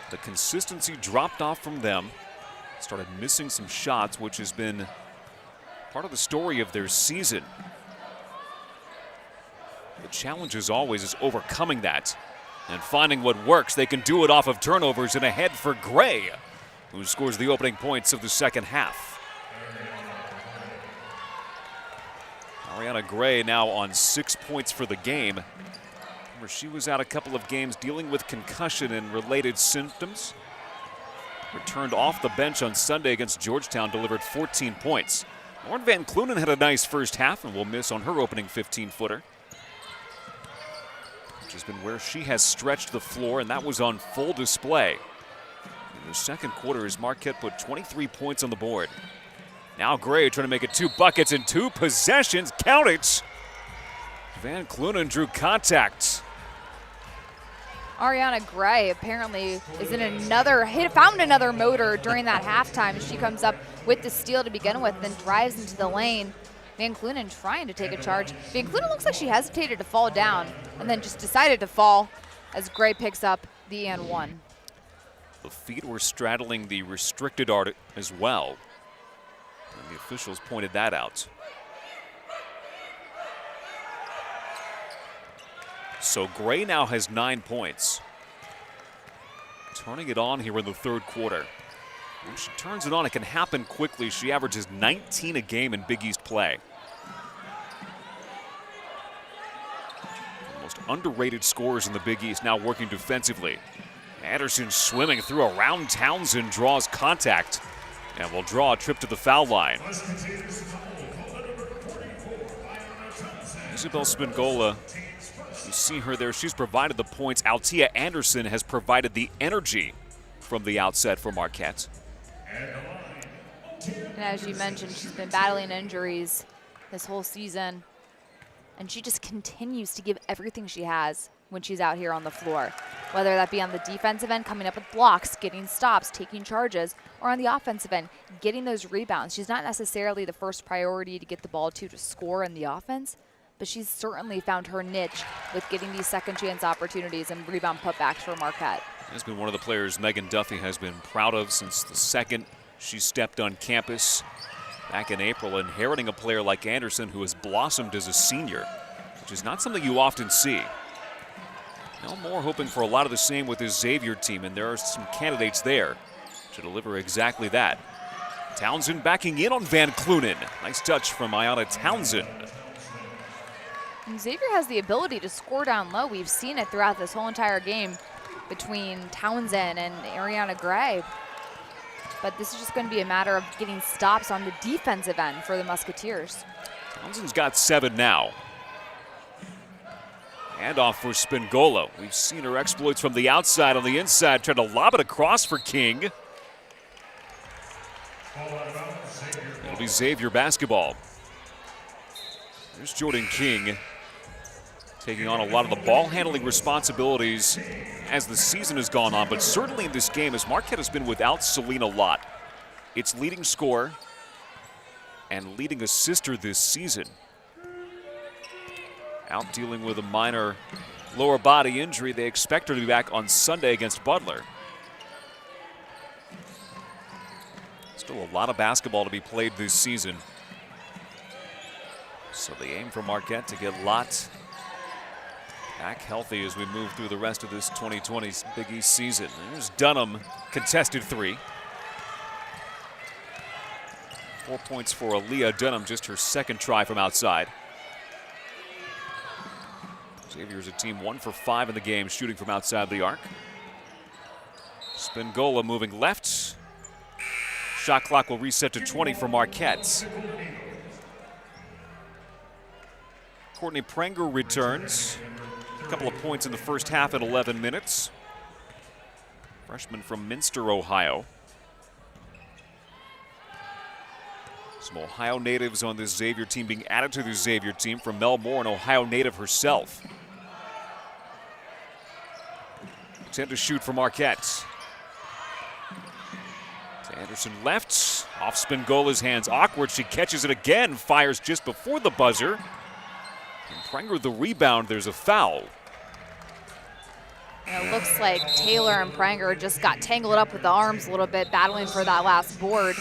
Speaker 1: The consistency dropped off from them. Started missing some shots, which has been part of the story of their season. The challenge, as always, is overcoming that and finding what works. They can do it off of turnovers, and ahead for Gray, who scores the opening points of the second half. Ariana Gray now on 6 points for the game. Remember, she was out a couple of games dealing with concussion and related symptoms. Returned off the bench on Sunday against Georgetown, delivered 14 points. Lauren Van Cloonan had a nice first half and will miss on her opening 15-footer. Which has been where she has stretched the floor, and that was on full display. In the second quarter, as Marquette put 23 points on the board. Now Gray trying to make it 2 buckets in 2 possessions. Count it! Van Cloonan drew contact.
Speaker 2: Ariana Gray apparently is in another hit, found another motor during that halftime. She comes up with the steal to begin with, then drives into the lane. Van Cloonan trying to take a charge. Van Cloonan looks like she hesitated to fall down and then just decided to fall as Gray picks up the and one.
Speaker 1: The feet were straddling the restricted art as well, and the officials pointed that out. So Gray now has 9 points. Turning it on here in the third quarter. When she turns it on, it can happen quickly. She averages 19 a game in Big East play. Most underrated scorers in the Big East now working defensively. Anderson swimming through around Townsend, draws contact, and will draw a trip to the foul line. Isabel Spingola, you see her there. She's provided the points. Altia Anderson has provided the energy from the outset for Marquette.
Speaker 2: And as you mentioned, she's been battling injuries this whole season, and she just continues to give everything she has when she's out here on the floor, whether that be on the defensive end, coming up with blocks, getting stops, taking charges, or on the offensive end, getting those rebounds. She's not necessarily the first priority to get the ball to score in the offense, but she's certainly found her niche with getting these second chance opportunities and rebound putbacks for Marquette.
Speaker 1: Has been one of the players Megan Duffy has been proud of since the second she stepped on campus back in April, inheriting a player like Anderson who has blossomed as a senior, which is not something you often see. No more hoping for a lot of the same with his Xavier team, and there are some candidates there to deliver exactly that. Townsend backing in on Van Cloonan. Nice touch from Ayanna Townsend.
Speaker 2: And Xavier has the ability to score down low. We've seen it throughout this whole entire game between Townsend and Ariana Gray. But this is just going to be a matter of getting stops on the defensive end for the Musketeers.
Speaker 1: Townsend's got 7 now. Handoff for Spingola. We've seen her exploits from the outside on the inside, trying to lob it across for King. It'll be Xavier basketball. There's Jordan King taking on a lot of the ball handling responsibilities as the season has gone on, but certainly in this game as Marquette has been without Selena Lott, its leading scorer and leading assister this season. Out dealing with a minor lower body injury. They expect her to be back on Sunday against Butler. Still a lot of basketball to be played this season. So they aim for Marquette to get Lott back healthy as we move through the rest of this 2020 Big East season. There's Dunham, contested 3. 4 points for Aaliyah Dunham, just her second try from outside. Xavier's a team 1 for 5 in the game, shooting from outside the arc. Spingola moving left. Shot clock will reset to 20 for Marquette. Courtney Preggers returns. A couple of points in the first half at 11 minutes. Freshman from Minster, Ohio. Some Ohio natives on this Xavier team being added to the Xavier team from Mel Moore, an Ohio native herself. 10 to shoot for Marquette. To Anderson left, off Spingola's hands, awkward. She catches it again, fires just before the buzzer. And Preggers the rebound, there's a foul.
Speaker 2: And it looks like Taylor and Preggers just got tangled up with the arms a little bit, battling for that last board.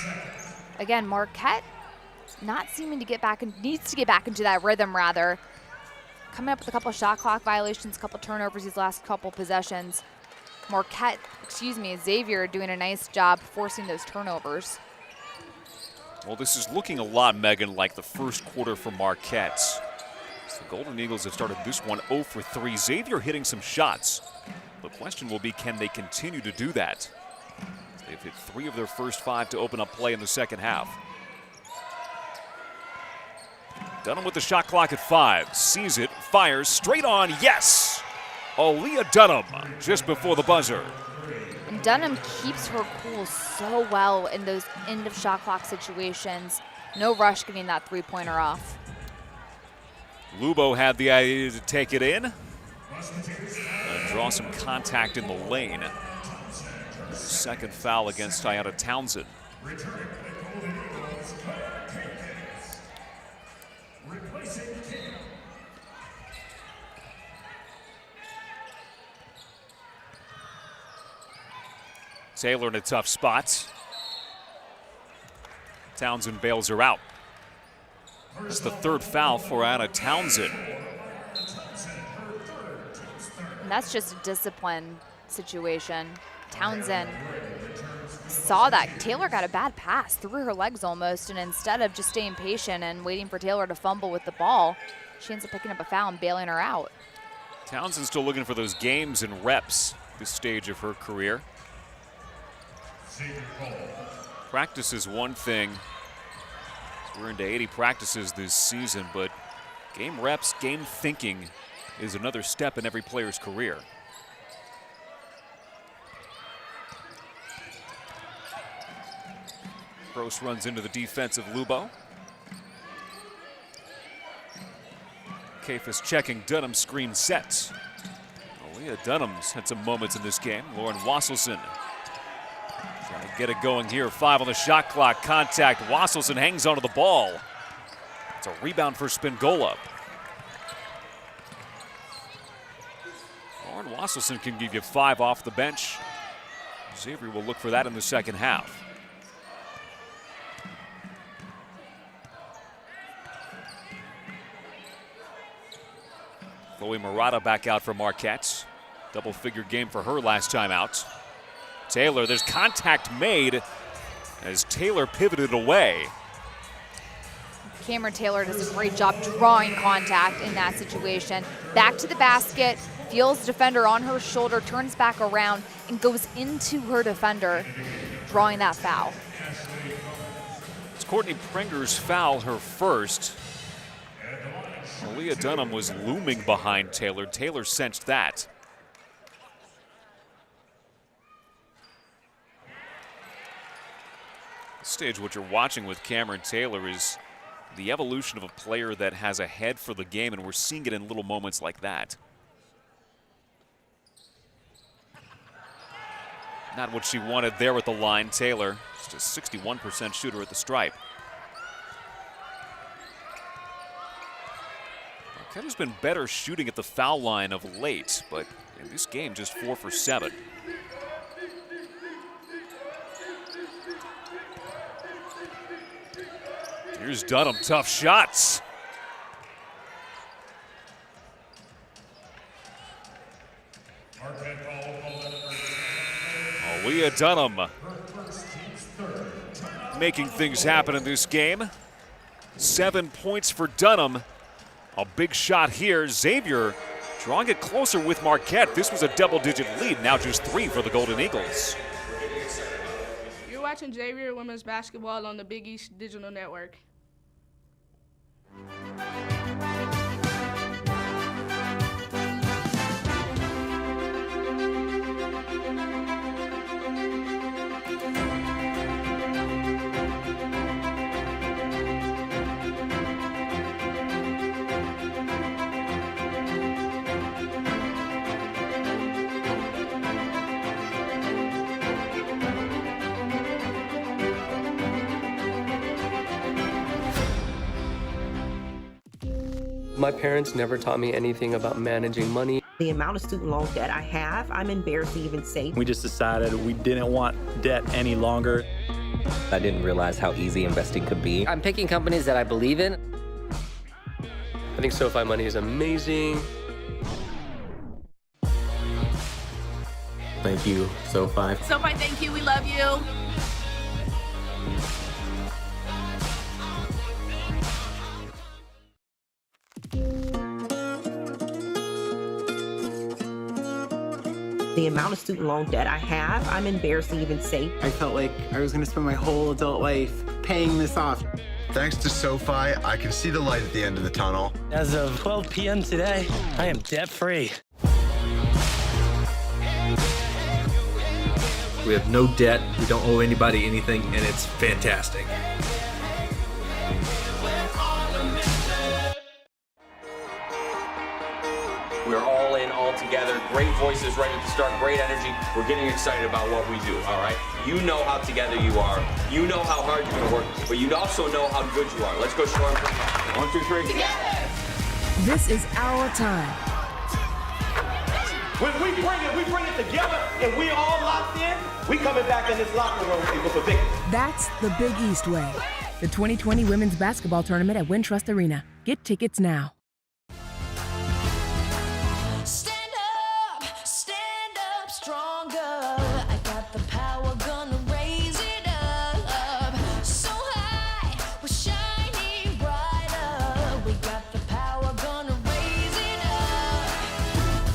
Speaker 2: Again, Marquette not seeming to get back, needs to get back into that rhythm rather. Coming up with a couple shot clock violations, a couple turnovers these last couple possessions. Xavier doing a nice job forcing those turnovers.
Speaker 1: Well, this is looking a lot, Megan, like the first quarter for Marquette. The Golden Eagles have started this one 0 for 3. Xavier hitting some shots. The question will be, can they continue to do that? They've hit 3 of their first 5 to open up play in the second half. Dunham with the shot clock at 5. Sees it, fires, straight on, yes! Aaliyah Dunham just before the buzzer.
Speaker 2: And Dunham keeps her cool so well in those end of shot clock situations. No rush getting that three-pointer off.
Speaker 1: Lubo had the idea to take it in and draw some contact in the lane. Second foul against Ayanna Townsend. Taylor in a tough spot. Townsend bails her out. That's the third foul for Ayanna Townsend.
Speaker 2: And that's just a discipline situation. Townsend saw that Taylor got a bad pass through her legs almost, and instead of just staying patient and waiting for Taylor to fumble with the ball, she ends up picking up a foul and bailing her out.
Speaker 1: Townsend's still looking for those games and reps at this stage of her career. Practice is one thing. We're into 80 practices this season, but game reps, game thinking is another step in every player's career. Gross runs into the defensive Lubo. Kafis checking Dunham, screen set. Aaliyah Dunham's had some moments in this game. Lauren Wasselson trying to get it going here. 5 on the shot clock. Contact. Wasselson hangs onto the ball. It's a rebound for Spingola. Lauren Wasselson can give you 5 off the bench. Xavier will look for that in the second half. Chloe Murata back out for Marquette. Double-figure game for her last time out. Taylor, there's contact made as Taylor pivoted away.
Speaker 2: Cameron Taylor does a great job drawing contact in that situation. Back to the basket, feels defender on her shoulder, turns back around, and goes into her defender, drawing that foul.
Speaker 1: It's Courtney Preggers' foul, her first. Aaliyah Dunham was looming behind Taylor. Taylor sensed that. This stage, what you're watching with Cameron Taylor is the evolution of a player that has a head for the game, and we're seeing it in little moments like that. Not what she wanted there with the line. Taylor, just a 61% shooter at the stripe. Marquette has been better shooting at the foul line of late, but in this game, just 4 for 7. Here's Dunham, tough shots. Aaliyah Dunham making things happen in this game. 7 points for Dunham. A big shot here. Xavier drawing it closer with Marquette. This was a double-digit lead, now just 3 for the Golden Eagles.
Speaker 8: You're watching Xavier Women's Basketball on the Big East Digital Network.
Speaker 11: My parents never taught me anything about managing money.
Speaker 12: The amount of student loan debt I have, I'm embarrassed to even say.
Speaker 4: We just decided we didn't want debt any longer.
Speaker 18: I didn't realize how easy investing could be.
Speaker 11: I'm picking companies that I believe in. I think SoFi money is amazing.
Speaker 18: Thank you, SoFi.
Speaker 13: SoFi, thank you. We love you.
Speaker 12: The amount of student loan debt I have, I'm embarrassed to even say.
Speaker 23: I felt like I was going to spend my whole adult life paying this off.
Speaker 24: Thanks to SoFi, I can see the light at the end of the tunnel.
Speaker 25: As of 12 p.m. today, I am debt-free.
Speaker 26: We have no debt, we don't owe anybody anything, and it's fantastic.
Speaker 14: We're all in, all together. Great voices right at the start, great energy. We're getting excited about what we do, all right? You know how together you are. You know how hard you're gonna work, but you also know how good you are. Let's go show them. 1, 2, 3.
Speaker 17: Together! This is our time.
Speaker 16: When we bring it together and we all locked in, we coming back in this locker room with a victory.
Speaker 17: That's the Big East way. The 2020 Women's Basketball Tournament at Wintrust Arena. Get tickets now.
Speaker 15: Stand up stronger. I got the power, gonna raise it up. So high, we're shining brighter. We got the power, gonna raise it up.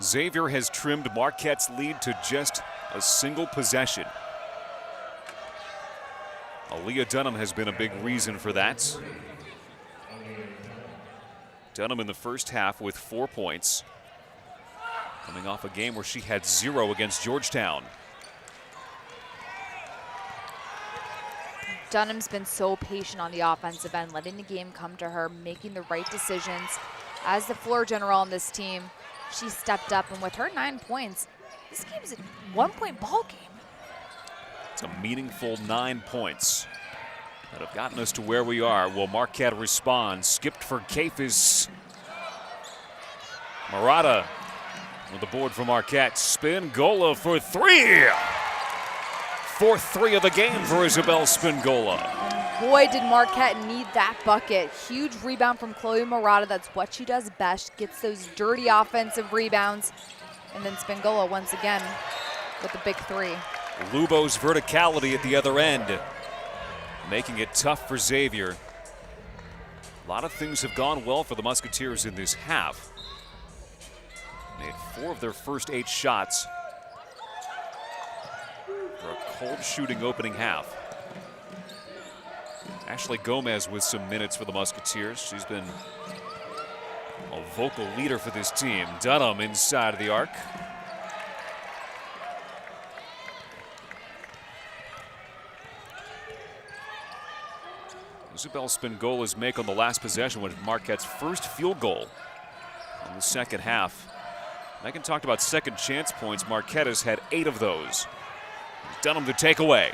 Speaker 1: Xavier has trimmed Marquette's lead to just a single possession. Aaliyah Dunham has been a big reason for that. Dunham in the first half with 4 points, coming off a game where she had 0 against Georgetown.
Speaker 2: Dunham's been so patient on the offensive end, letting the game come to her, making the right decisions. As the floor general on this team, she stepped up, and with her 9 points, this game's a 1-point ball game.
Speaker 1: It's a meaningful 9 points that have gotten us to where we are. Will Marquette respond? Skipped for Kafis. Murata with the board for Marquette. Spingola for 3. Fourth 3 of the game for Isabel Spingola.
Speaker 2: Boy, did Marquette need that bucket. Huge rebound from Chloe Murata. That's what she does best. Gets those dirty offensive rebounds. And then Spingola once again with the big 3.
Speaker 1: Lubo's verticality at the other end, making it tough for Xavier. A lot of things have gone well for the Musketeers in this half. Made 4 of their first 8 shots for a cold shooting opening half. Ashley Gomez with some minutes for the Musketeers. She's been a vocal leader for this team. Dunham inside of the arc. Isabel Spingola's make on the last possession was Marquette's first field goal in the second half. Megan talked about second chance points. Marquette has had 8 of those. Dunham to take away.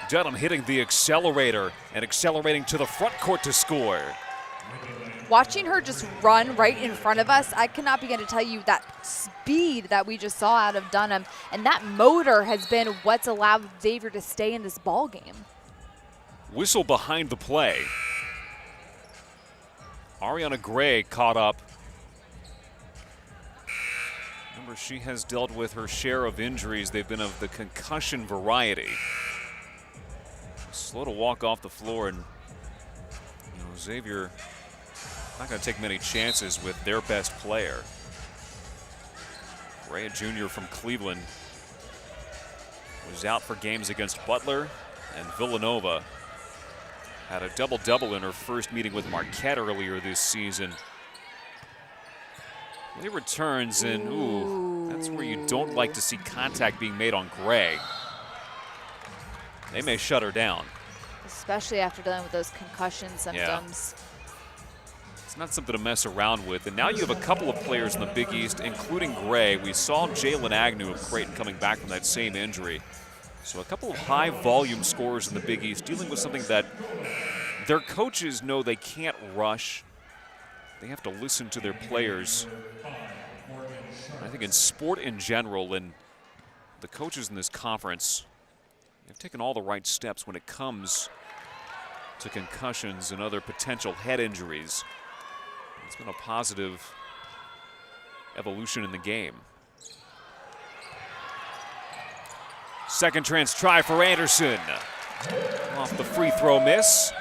Speaker 1: Dunham hitting the accelerator and accelerating to the front court to score.
Speaker 2: Watching her just run right in front of us, I cannot begin to tell you that speed that we just saw out of Dunham, and that motor has been what's allowed Xavier to stay in this ball game.
Speaker 1: Whistle behind the play. Ariana Gray caught up. Remember, she has dealt with her share of injuries. They've been of the concussion variety. Slow to walk off the floor, and Xavier not going to take many chances with their best player. Gray, Jr. from Cleveland, was out for games against Butler and Villanova. Had a double-double in her first meeting with Marquette earlier this season. He returns, and that's where you don't like to see contact being made on Gray. They may shut her down.
Speaker 2: Especially after dealing with those concussion symptoms.
Speaker 1: Yeah. It's not something to mess around with. And now you have a couple of players in the Big East, including Gray. We saw Jalen Agnew of Creighton coming back from that same injury. So a couple of high-volume scorers in the Big East dealing with something that their coaches know they can't rush. They have to listen to their players. I think in sport in general, and the coaches in this conference, they've taken all the right steps when it comes to concussions and other potential head injuries. It's been a positive evolution in the game. Second chance try for Anderson. Off the free throw miss.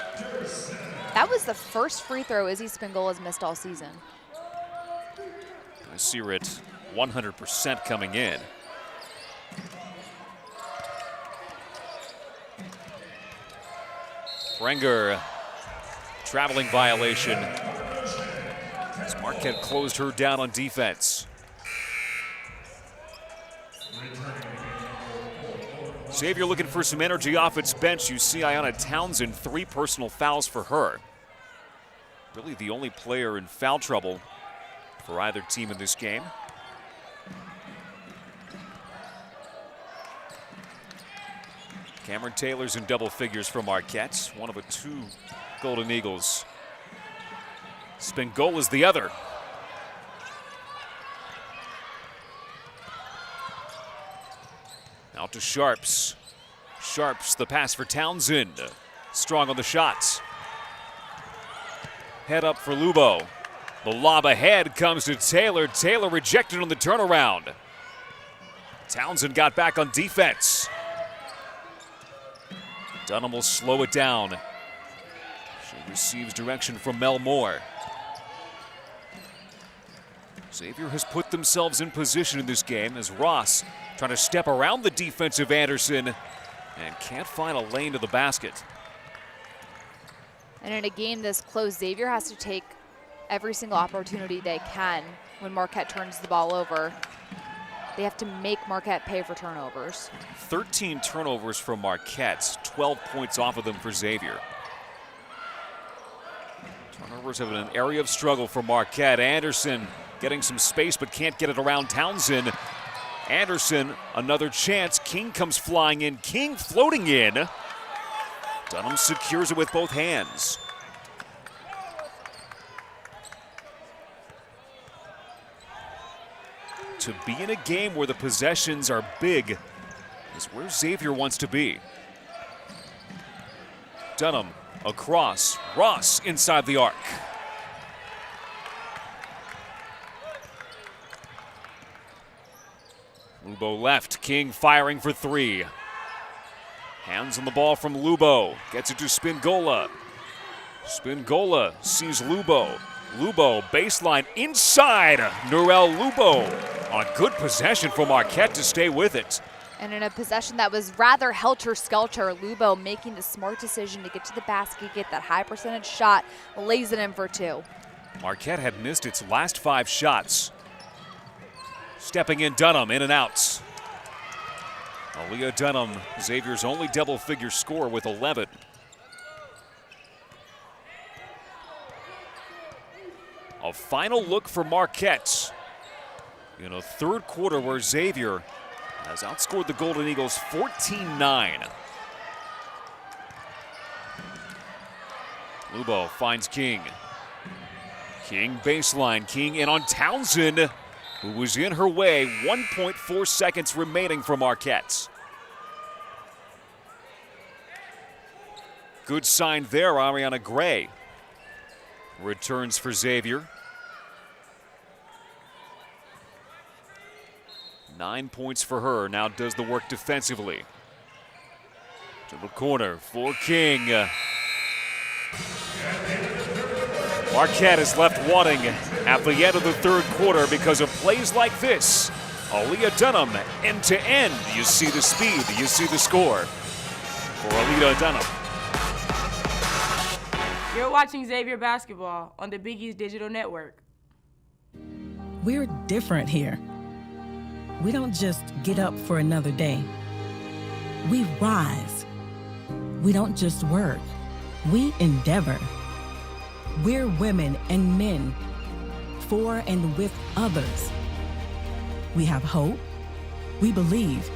Speaker 2: That was the first free throw Izzy Spingola's missed all season.
Speaker 1: I see her at 100% coming in. Prenger, traveling violation. As Marquette closed her down on defense. Xavier looking for some energy off its bench. You see Ayanna Townsend, 3 personal fouls for her. Really the only player in foul trouble for either team in this game. Cameron Taylor's in double figures for Marquette, one of the 2 Golden Eagles. Spingola's the other. Out to Sharps. Sharps, the pass for Townsend. Strong on the shots. Head up for Lubo. The lob ahead comes to Taylor. Taylor rejected on the turnaround. Townsend got back on defense. Dunham will slow it down. She receives direction from Mel Moore. Xavier has put themselves in position in this game as Ross trying to step around the defensive Anderson and can't find a lane to the basket.
Speaker 2: And in a game this close, Xavier has to take every single opportunity they can when Marquette turns the ball over. They have to make Marquette pay for turnovers.
Speaker 1: 13 turnovers from Marquette, 12 points off of them for Xavier. Turnovers have been an area of struggle for Marquette. Anderson getting some space but can't get it around Townsend. Anderson, another chance. King comes flying in. King floating in. Dunham secures it with both hands. To be in a game where the possessions are big is where Xavier wants to be. Dunham across. Ross inside the arc. Lubo left. King firing for three. Hands on the ball from Lubo. Gets it to Spingola. Spingola sees Lubo. Lubo baseline inside. Norel Lubo on good possession for Marquette to stay with it.
Speaker 2: And in a possession that was rather helter-skelter, Lubo making the smart decision to get to the basket, get that high percentage shot, lays it in for two.
Speaker 1: Marquette had missed its last 5 shots. Stepping in Dunham, in and out. Aaliyah Dunham, Xavier's only double-figure score with 11. A final look for Marquette in a third quarter where Xavier has outscored the Golden Eagles 14-9. Lubo finds King. King baseline. King in on Townsend, who was in her way. 1.4 seconds remaining for Marquette. Good sign there, Ariana Gray returns for Xavier. 9 points for her, now does the work defensively. To the corner for King. Marquette is left wanting at the end of the third quarter because of plays like this. Aaliyah Dunham, end to end. You see the speed, you see the score for Aaliyah Dunham.
Speaker 7: You're watching Xavier basketball on the Big East Digital Network.
Speaker 17: We're different here. We don't just get up for another day. We rise. We don't just work. We endeavor. We're women and men, for and with others. We have hope, we believe,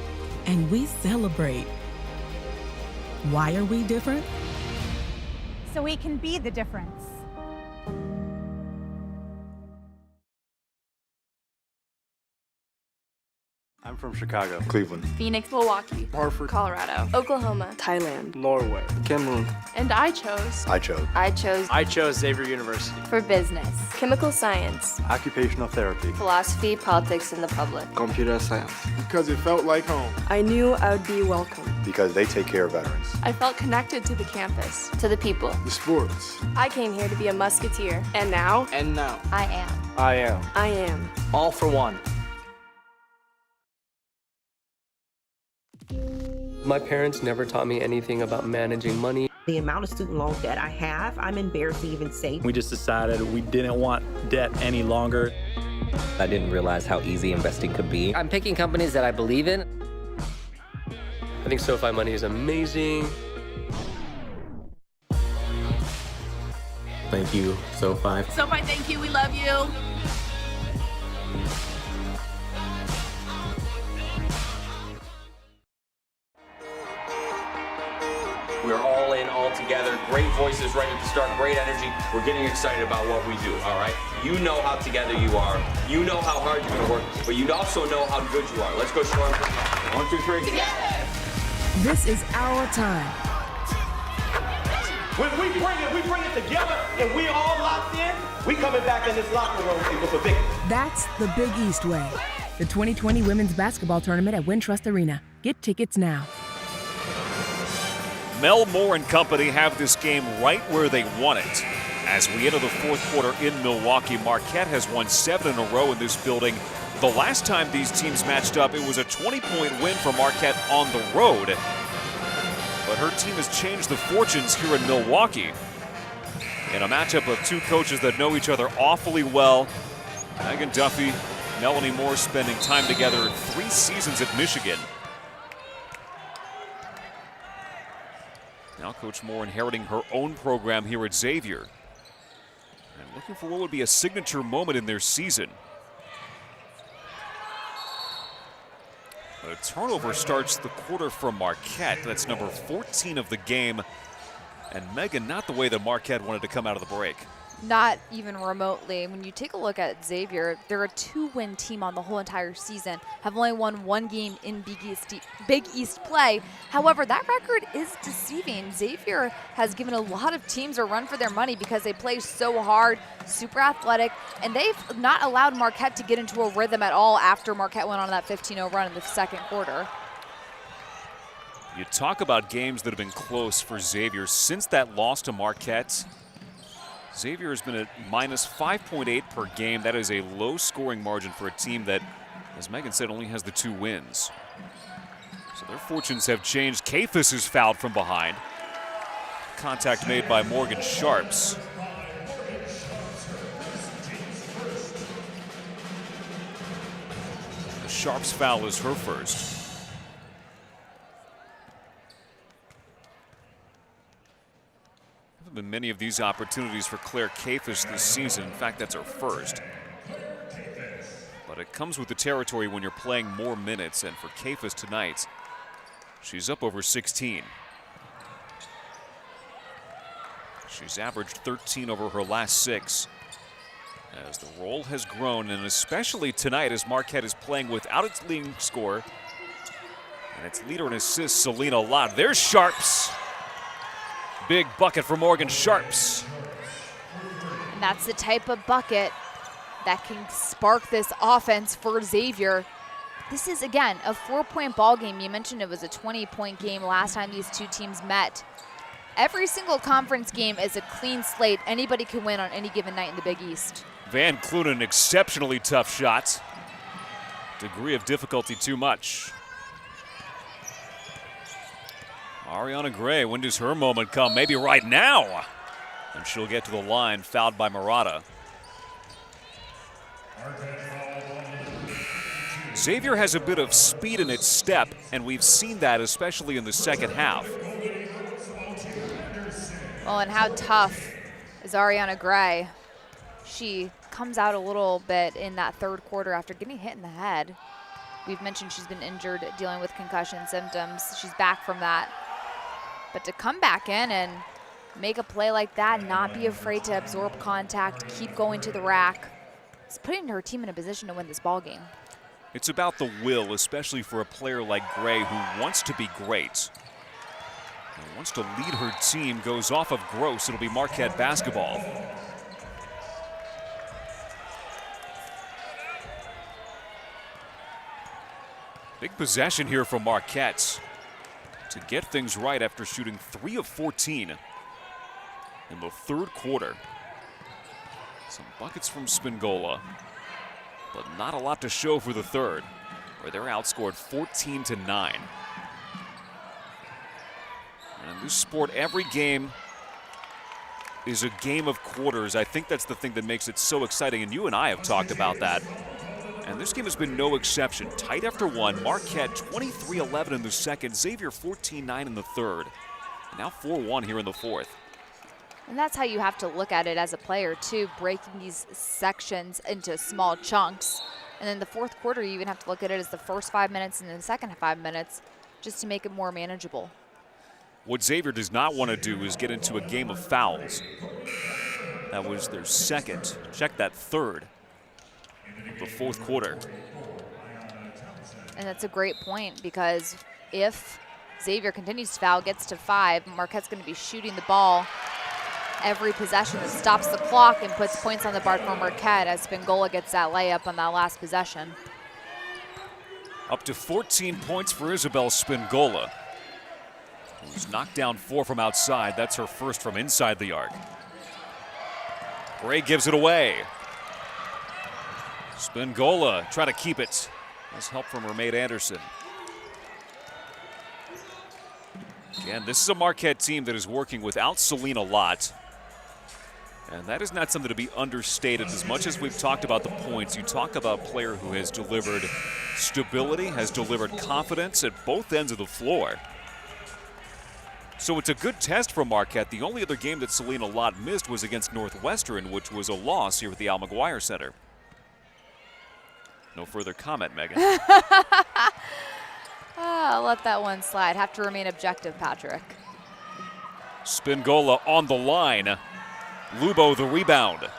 Speaker 17: and we celebrate. Why are we different?
Speaker 10: So we can be the difference.
Speaker 4: I'm from Chicago, Cleveland,
Speaker 3: Phoenix, Milwaukee,
Speaker 4: Hartford,
Speaker 3: Colorado, Oklahoma,
Speaker 5: Thailand,
Speaker 4: Norway, Cameroon.
Speaker 3: and I chose
Speaker 5: Xavier University.
Speaker 3: for business, chemical science,
Speaker 4: Occupational therapy,
Speaker 3: philosophy, politics, and the public.
Speaker 5: Computer science.
Speaker 23: Because it felt like home.
Speaker 5: I knew I would be welcome.
Speaker 24: Because they take care of veterans.
Speaker 3: I felt connected to the campus, to the people.
Speaker 23: The sports.
Speaker 3: I came here to be a musketeer, and now
Speaker 5: And now,
Speaker 3: I am.
Speaker 5: I am.
Speaker 3: I am.
Speaker 5: All for one.
Speaker 11: My parents never taught me anything about managing money.
Speaker 12: The amount of student loan debt I have, I'm embarrassed to even say.
Speaker 4: We just decided we didn't want debt any longer.
Speaker 18: I didn't realize how easy investing could be.
Speaker 11: I'm picking companies that I believe in. I think SoFi money is amazing.
Speaker 18: Thank you, SoFi.
Speaker 3: SoFi, thank you. We love you.
Speaker 14: We're all in, all together. Great voices right at the start, great energy. We're getting excited about what we do, all right? You know how together you are. You know how hard you're going to work, but you also know how good you are. Let's go show them. 1, 2, 3. Together!
Speaker 17: This is our time.
Speaker 16: When we bring it together and we all locked in, we coming back in this locker room with a victory.
Speaker 17: That's the Big East way. The 2020 Women's Basketball Tournament at Wintrust Arena. Get tickets now.
Speaker 1: Mel Moore and company have this game right where they want it As we enter the fourth quarter in Milwaukee, Marquette has won 7 in a row in this building. The last time these teams matched up, it was a 20-point win for Marquette on the road. But her team has changed the fortunes here in Milwaukee. In a matchup of two coaches that know each other awfully well, Megan Duffy, Melanie Moore spending time together 3 seasons at Michigan. Now Coach Moore inheriting her own program here at Xavier. And looking for what would be a signature moment in their season. A turnover starts the quarter from Marquette. That's number 14 of the game. And Megan, not the way that Marquette wanted to come out of the break.
Speaker 2: Not even remotely. When you take a look at Xavier, they're a 2-win team on the whole entire season, have only won 1 game in Big East play. However, that record is deceiving. Xavier has given a lot of teams a run for their money because they play so hard, super athletic, and they've not allowed Marquette to get into a rhythm at all after Marquette went on that 15-0 run in the second quarter.
Speaker 1: You talk about games that have been close for Xavier. Since that loss to Marquette, Xavier has been at minus 5.8 per game. That is a low scoring margin for a team that, as Megan said, only has the 2 wins. So their fortunes have changed. Kafis is fouled from behind. Contact made by Morgan Sharps. The Sharps foul is her first. Been many of these opportunities for Claire Kafis this season. In fact, that's her first. But it comes with the territory when you're playing more minutes, and for Kafis tonight, she's up over 16. She's averaged 13 over her last 6. As the roll has grown, and especially tonight as Marquette is playing without its leading scorer and its leader in assists, Selena Lott. There's Sharps. Big bucket for Morgan Sharps.
Speaker 2: And that's the type of bucket that can spark this offense for Xavier. This is, again, a 4-point ball game. You mentioned it was a 20-point game last time these two teams met. Every single conference game is a clean slate. Anybody can win on any given night in the Big East.
Speaker 1: Van Cloonan, exceptionally tough shot. Degree of difficulty too much. Ariana Gray, when does her moment come? Maybe right now. And she'll get to the line, fouled by Murata. Xavier has a bit of speed in its step, and we've seen that especially in the second half.
Speaker 2: Well, and how tough is Ariana Gray? She comes out a little bit in that third quarter after getting hit in the head. We've mentioned she's been injured, dealing with concussion symptoms. She's back from that. But to come back in and make a play like that, not be afraid to absorb contact, keep going to the rack, it's putting her team in a position to win this ball game.
Speaker 1: It's about the will, especially for a player like Gray who wants to be great. And wants to lead her team, goes off of Gross. It'll be Marquette basketball. Big possession here from Marquette to get things right after shooting 3 of 14 in the third quarter. Some buckets from Spingola, but not a lot to show for the third, where they're outscored 14-9. And in this sport, every game is a game of quarters. I think that's the thing that makes it so exciting, and you and I have talked about that. And this game has been no exception. Tight after one. Marquette 23-11 in the second. Xavier 14-9 in the third. And now 4-1 here in the fourth.
Speaker 2: And that's how you have to look at it as a player, too, breaking these sections into small chunks. And then the fourth quarter, you even have to look at it as the first 5 minutes and then the second 5 minutes, just to make it more manageable.
Speaker 1: What Xavier does not want to do is get into a game of fouls. That was their second. Check that, third. The fourth quarter.
Speaker 2: And that's a great point, because if Xavier continues to foul, gets to 5, Marquette's going to be shooting the ball every possession that stops the clock and puts points on the board for Marquette as Spingola gets that layup on that last possession.
Speaker 1: Up to 14 points for Isabel Spingola, who's knocked down 4 from outside. That's her first from inside the arc. Gray gives it away. Spingola trying to keep it. Nice help from her mate Anderson. Again, this is a Marquette team that is working without Celine a lot. And that is not something to be understated. As much as we've talked about the points, you talk about a player who has delivered stability, has delivered confidence at both ends of the floor. So it's a good test for Marquette. The only other game that Celine a lot missed was against Northwestern, which was a loss here at the Al McGuire Center. No further comment, Megan.
Speaker 2: I'll let that one slide. Have to remain objective, Patrick.
Speaker 1: Spingola on the line. Lubo the rebound.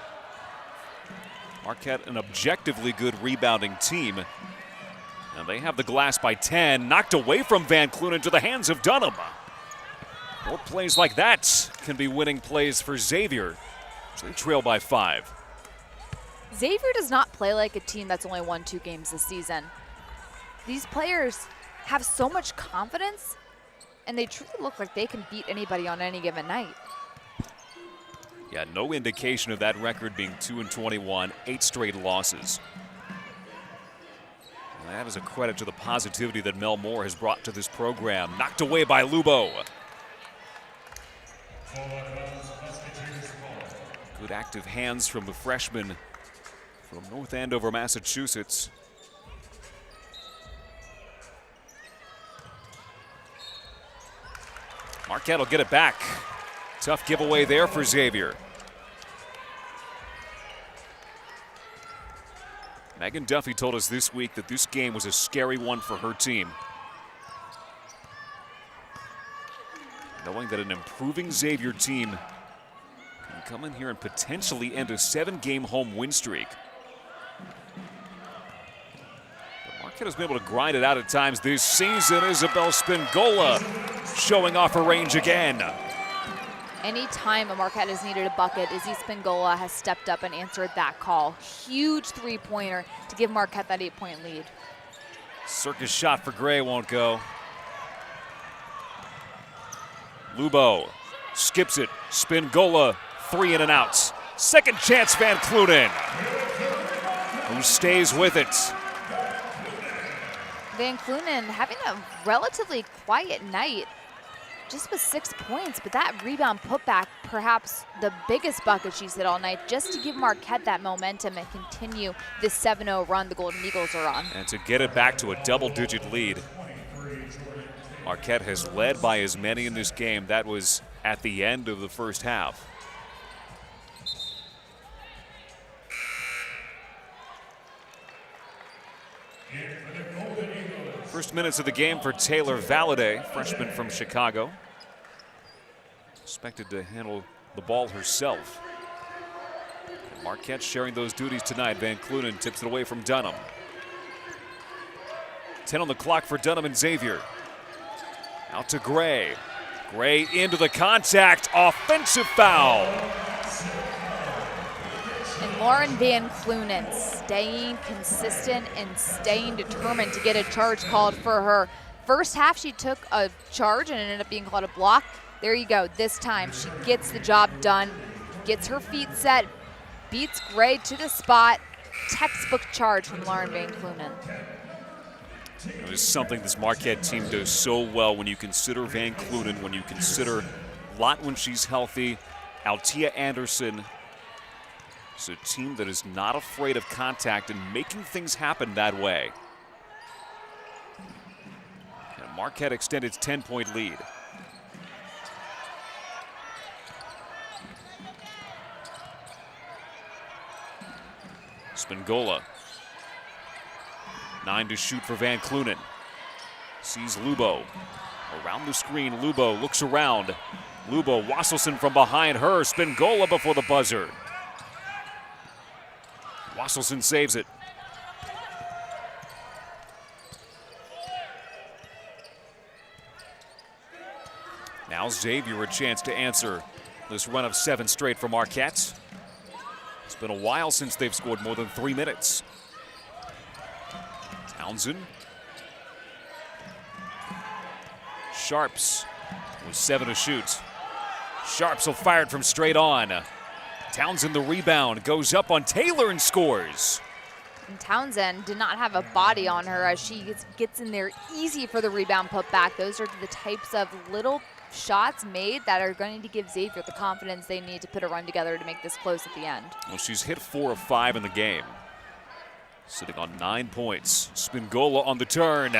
Speaker 1: Marquette an objectively good rebounding team. And they have the glass by 10. Knocked away from Van Cloonan to the hands of Dunham. More plays like that can be winning plays for Xavier. So they trail by 5.
Speaker 2: Xavier does not play like a team that's only won 2 games this season. These players have so much confidence, and they truly look like they can beat anybody on any given night.
Speaker 1: Yeah, no indication of that record being 2-21, 8 straight losses. And that is a credit to the positivity that Mel Moore has brought to this program. Knocked away by Lubo. Good active hands from the freshman from North Andover, Massachusetts. Marquette will get it back. Tough giveaway there for Xavier. Megan Duffy told us this week that this game was a scary one for her team. Knowing that an improving Xavier team can come in here and potentially end a 7-game home win streak. But Marquette has been able to grind it out at times this season. Isabel Spingola showing off her range again.
Speaker 2: Anytime a Marquette has needed a bucket, Izzy Spingola has stepped up and answered that call. Huge 3-pointer to give Marquette that 8-point lead.
Speaker 1: Circus shot for Gray won't go. Lubo skips it. Spingola, 3 in and out. Second chance, Van Cloonan, who stays with it.
Speaker 2: Van Cloonan having a relatively quiet night, just with 6 points, but that rebound putback, perhaps the biggest bucket she's hit all night, just to give Marquette that momentum and continue this 7-0 run the Golden Eagles are on.
Speaker 1: And to get it back to a double-digit lead. Marquette has led by as many in this game. That was at the end of the first half. First minutes of the game for Taylor Valladay, freshman from Chicago. Expected to handle the ball herself. Marquette sharing those duties tonight. Van Cloonan tips it away from Dunham. 10 on the clock for Dunham and Xavier. Out to Gray. Gray into the contact. Offensive foul.
Speaker 2: And Lauren Van Cloonan staying consistent and staying determined to get a charge called for her. First half, she took a charge and it ended up being called a block. There you go. This time, she gets the job done, gets her feet set, beats Gray to the spot. Textbook charge from Lauren Van Cloonan.
Speaker 1: It is something this Marquette team does so well when you consider Van Cloonan, when you consider Lott when she's healthy, Altia Anderson. It's a team that is not afraid of contact and making things happen that way. And Marquette extended its 10-point lead. Spingola. 9 to shoot for Van Cloonan. Sees Lubo. Around the screen, Lubo looks around. Lubo, Wasselson from behind her. Spingola before the buzzer. Wasselson saves it. Now Xavier a chance to answer this run of 7 straight for Marquette. It's been a while since they've scored more than 3 minutes. Townsend. Sharps with 7 to shoot. Sharps will fire it from straight on. Townsend the rebound, goes up on Taylor and scores.
Speaker 2: And Townsend did not have a body on her as she gets in there easy for the rebound put back. Those are the types of little shots made that are going to give Xavier the confidence they need to put a run together to make this close at the end.
Speaker 1: Well, she's hit 4 of 5 in the game. Sitting on 9 points. Spingola on the turn.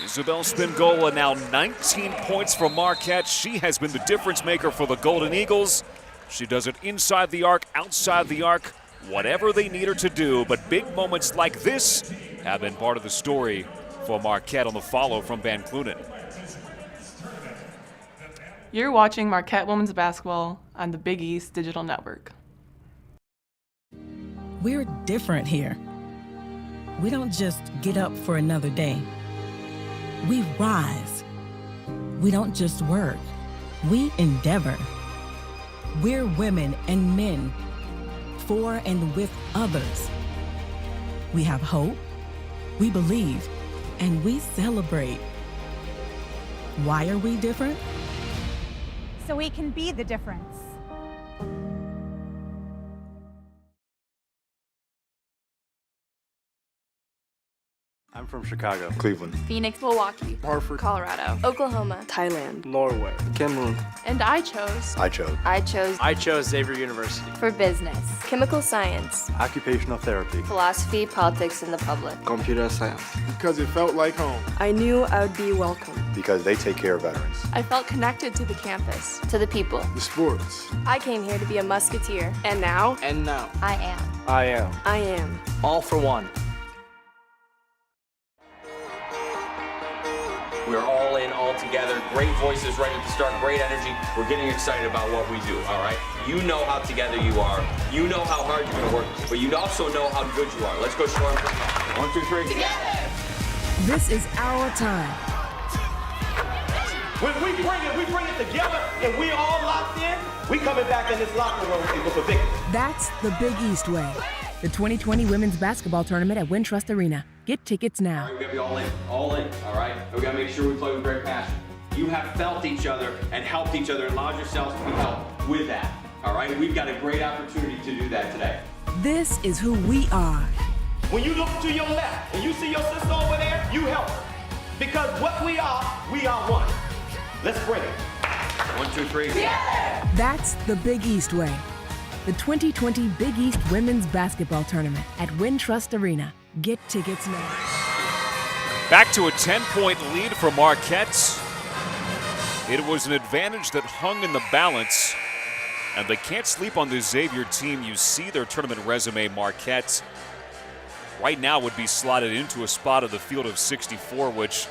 Speaker 1: Isabel Spingola now 19 points for Marquette. She has been the difference maker for the Golden Eagles. She does it inside the arc, outside the arc, whatever they need her to do. But big moments like this have been part of the story for Marquette on the follow from Van Cloonan.
Speaker 6: You're watching Marquette Women's Basketball on the Big East Digital Network.
Speaker 17: We're different here. We don't just get up for another day. We rise. We don't just work. We endeavor. We're women and men, for and with others. We have hope, we believe, and we celebrate. Why are we different?
Speaker 10: So we can be the difference.
Speaker 4: I'm from Chicago.
Speaker 24: Cleveland.
Speaker 3: Phoenix, Milwaukee,
Speaker 5: Hartford,
Speaker 3: Colorado, Oklahoma,
Speaker 5: Thailand, Norway, Cameroon.
Speaker 3: and I chose
Speaker 24: I chose.
Speaker 5: I chose Xavier University.
Speaker 3: for business, chemical science,
Speaker 4: Occupational therapy.
Speaker 3: philosophy, politics, and the public.
Speaker 5: Computer science.
Speaker 23: Because it felt like home.
Speaker 5: I knew I would be welcome.
Speaker 24: Because they take care of veterans.
Speaker 3: I felt connected to the campus, to the people.
Speaker 23: The sports.
Speaker 3: I came here to be a musketeer, and now
Speaker 5: And now,
Speaker 2: I am.
Speaker 5: I am.
Speaker 3: I am.
Speaker 5: All for one.
Speaker 14: We're all in, all together. Great voices right at the start, great energy. We're getting excited about what we do, all right? You know how together you are. You know how hard you're gonna work, but you also know how good you are. Let's go show them. 1, 2, 3. Together!
Speaker 17: This is our time.
Speaker 16: When we bring it together and we're all locked in, we coming back in this locker room with a victory.
Speaker 7: That's the Big East way. The 2020 Women's Basketball Tournament at Wintrust Arena. Get tickets now.
Speaker 14: All right, we gotta be all in, all right? We gotta make sure we play with great passion. You have felt each other and helped each other and allowed yourselves to be helped with that, all right? We've got a great opportunity to do that today.
Speaker 7: This is who we are.
Speaker 16: When you look to your left and you see your sister over there, you help her. Because what we are one. Let's bring it.
Speaker 14: 1, 2, 3.
Speaker 16: Together!
Speaker 7: That's the Big East way. The 2020 Big East Women's Basketball Tournament at Wintrust Arena. Get tickets now.
Speaker 1: Back to a 10-point lead for Marquette. It was an advantage that hung in the balance, and they can't sleep on the Xavier team. You see their tournament resume. Marquette right now would be slotted into a spot of the field of 64, which,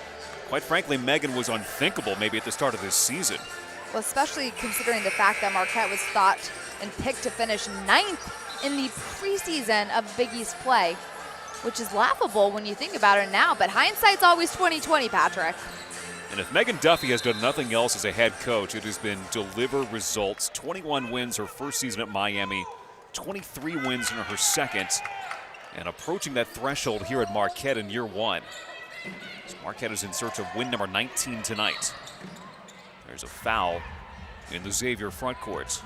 Speaker 1: quite frankly, Megan, was unthinkable maybe at the start of this season.
Speaker 2: Well, especially considering the fact that Marquette was thought and picked to finish 9th in the preseason of Big East play, which is laughable when you think about it now, but hindsight's always 20/20, Patrick.
Speaker 1: And if Megan Duffy has done nothing else as a head coach, it has been deliver results. 21 wins her first season at Miami, 23 wins in her second, and approaching that threshold here at Marquette in year 1. So Marquette is in search of win number 19 tonight. There's a foul in the Xavier front court.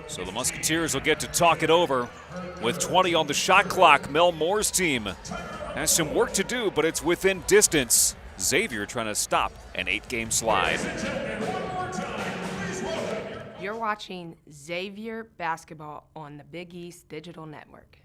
Speaker 1: So the Musketeers will get to talk it over with 20 on the shot clock. Mel Moore's team has some work to do, but it's within distance. Xavier trying to stop an 8-game slide.
Speaker 7: You're watching Xavier Basketball on the Big East Digital Network.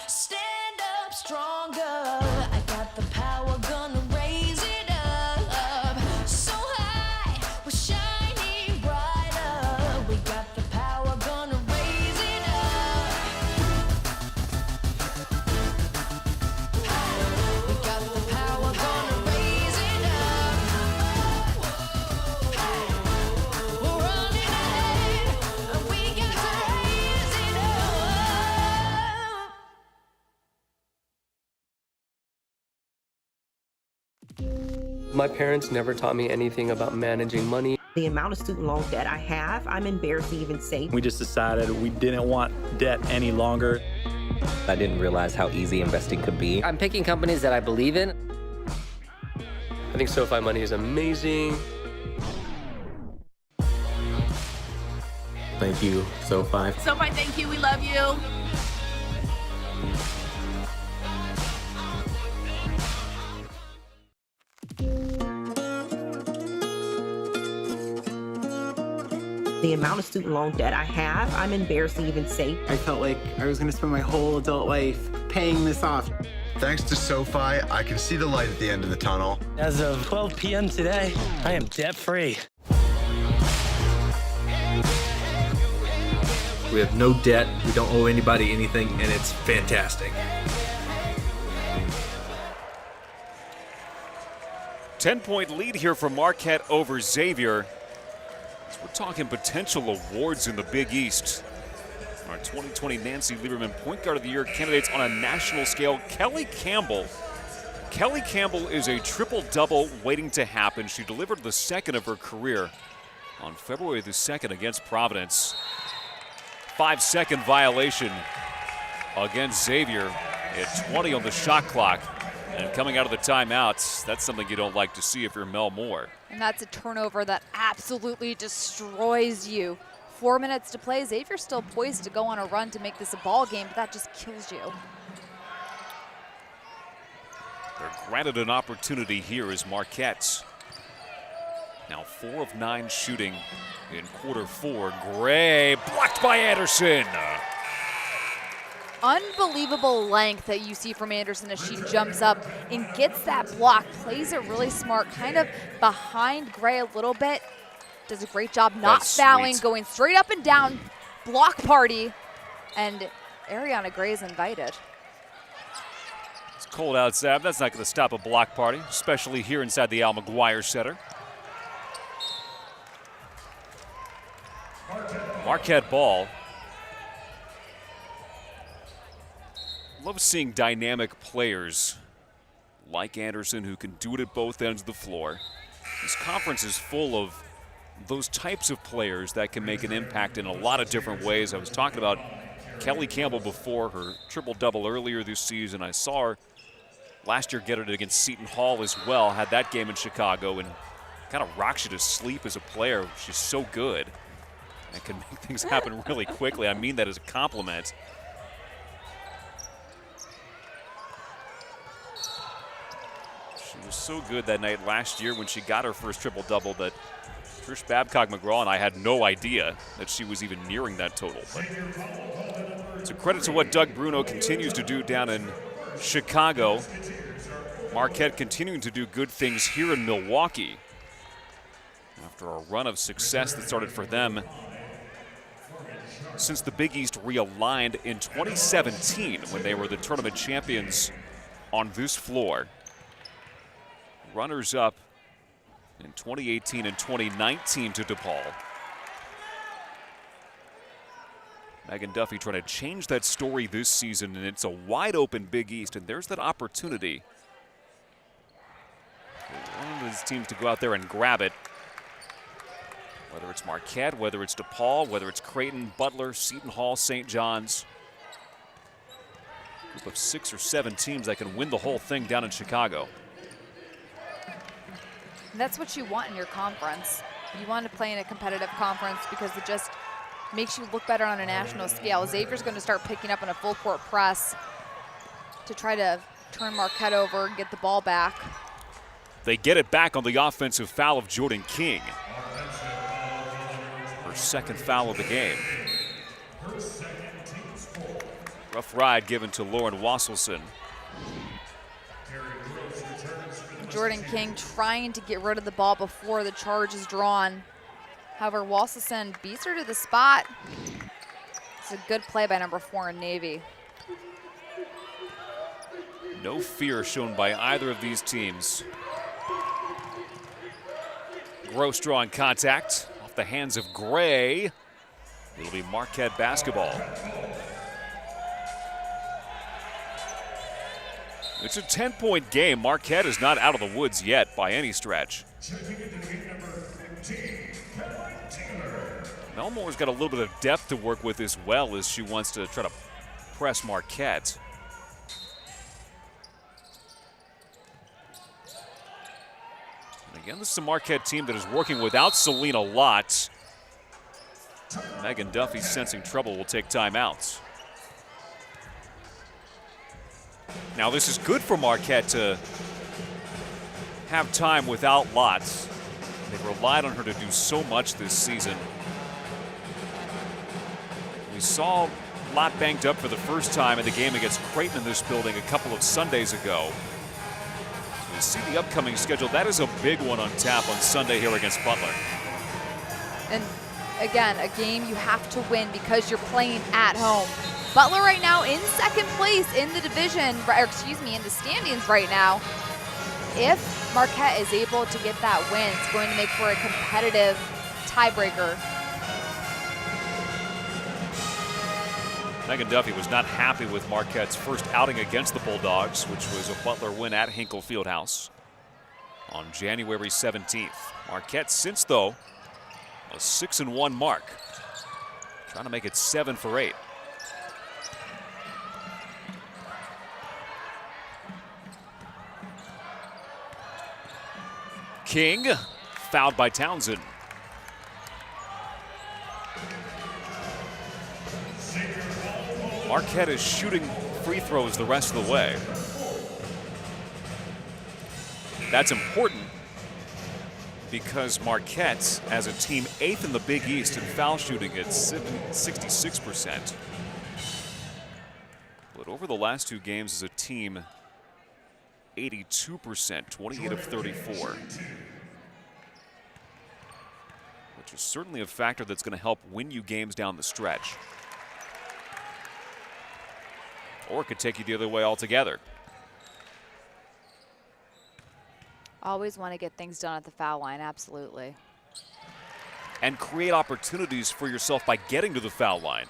Speaker 15: Stand up stronger. I got the power, gonna raise it up. So high, we're shining brighter. We got the power, gonna raise it up.
Speaker 11: My parents never taught me anything about managing money.
Speaker 12: The amount of student loan debt I have, I'm embarrassed to even say.
Speaker 4: We just decided we didn't want debt any longer.
Speaker 18: I didn't realize how easy investing could be.
Speaker 11: I'm picking companies that I believe in. I think SoFi money is amazing.
Speaker 18: Thank you, SoFi.
Speaker 6: SoFi, thank you. We love you.
Speaker 12: The amount of student loan debt I have, I'm embarrassed to even say.
Speaker 23: I felt like I was going to spend my whole adult life paying this off.
Speaker 24: Thanks to SoFi, I can see the light at the end of the tunnel.
Speaker 25: As of 12 p.m. today, I am debt-free.
Speaker 26: We have no debt, we don't owe anybody anything, and it's fantastic.
Speaker 1: 10-point lead here for Marquette over Xavier. We're talking potential awards in the Big East. Our 2020 Nancy Lieberman Point Guard of the Year candidates on a national scale, Kelly Campbell. Kelly Campbell is a triple-double waiting to happen. She delivered the second of her career on February the 2nd against Providence. 5-second violation against Xavier at 20 on the shot clock. And coming out of the timeouts, that's something you don't like to see if you're Mel Moore.
Speaker 2: And that's a turnover that absolutely destroys you. 4 minutes to play. Xavier's still poised to go on a run to make this a ball game, but that just kills you.
Speaker 1: They're granted an opportunity here as Marquette. Now 4 of 9 shooting in quarter 4. Gray blocked by Anderson.
Speaker 2: Unbelievable length that you see from Anderson as she jumps up and gets that block, plays it really smart, kind of behind Gray a little bit. Does a great job not fouling, going straight up and down, block party, and Ariana Gray is invited.
Speaker 1: It's cold outside. That's not going to stop a block party, especially here inside the Al McGuire Center. Marquette ball. Love seeing dynamic players like Anderson who can do it at both ends of the floor. This conference is full of those types of players that can make an impact in a lot of different ways. I was talking about Kelly Campbell before, her triple-double earlier this season. I saw her last year get it against Seton Hall as well, had that game in Chicago, and kind of rocks you to sleep as a player. She's so good and can make things happen really quickly. I mean that as a compliment. She was so good that night last year when she got her first triple-double that Trish Babcock-McGraw and I had no idea that she was even nearing that total. But it's a credit to what Doug Bruno continues to do down in Chicago. Marquette continuing to do good things here in Milwaukee after a run of success that started for them since the Big East realigned in 2017 when they were the tournament champions on this floor. Runners-up in 2018 and 2019 to DePaul. Megan Duffy trying to change that story this season, and it's a wide-open Big East, and there's that opportunity for one of these teams to go out there and grab it. Whether it's Marquette, whether it's DePaul, whether it's Creighton, Butler, Seton Hall, St. John's. Group of 6 or 7 teams that can win the whole thing down in Chicago.
Speaker 2: And that's what you want in your conference. You want to play in a competitive conference because it just makes you look better on a national scale. Xavier's going to start picking up in a full court press to try to turn Marquette over and get the ball back.
Speaker 1: They get it back on the offensive foul of Jordan King. Her second foul of the game. Rough ride given to Lauren Wasselson.
Speaker 2: Jordan King trying to get rid of the ball before the charge is drawn. However, Wasselson beats her to the spot. It's a good play by number 4 in Navy.
Speaker 1: No fear shown by either of these teams. Gross drawing contact off the hands of Gray. It'll be Marquette basketball. It's a 10-point game. Marquette is not out of the woods yet by any stretch. Melmore's got a little bit of depth to work with as well as she wants to try to press Marquette. And again, this is a Marquette team that is working without Selena Lott. Megan Duffy, sensing trouble, will take timeouts. Now this is good for Marquette to have time without Lott. They've relied on her to do so much this season. We saw Lott banked up for the first time in the game against Creighton in this building a couple of Sundays ago. So we see the upcoming schedule. That is a big one on tap on Sunday here against Butler.
Speaker 2: And again, a game you have to win because you're playing at home. Butler right now in second place in the division, or excuse me, in the standings right now. If Marquette is able to get that win, it's going to make for a competitive tiebreaker.
Speaker 1: Megan Duffy was not happy with Marquette's first outing against the Bulldogs, which was a Butler win at Hinkle Fieldhouse on January 17th. Marquette since, though, a 6-1 mark, trying to make it 7 for 8. King, fouled by Townsend. Marquette is shooting free throws the rest of the way. That's important because Marquette, as a team, 8th in the Big East in foul shooting at 66%. But over the last 2 games as a team, 82%, 28 of 34. Which is certainly a factor that's going to help win you games down the stretch. Or it could take you the other way altogether.
Speaker 2: Always want to get things done at the foul line, absolutely.
Speaker 1: And create opportunities for yourself by getting to the foul line.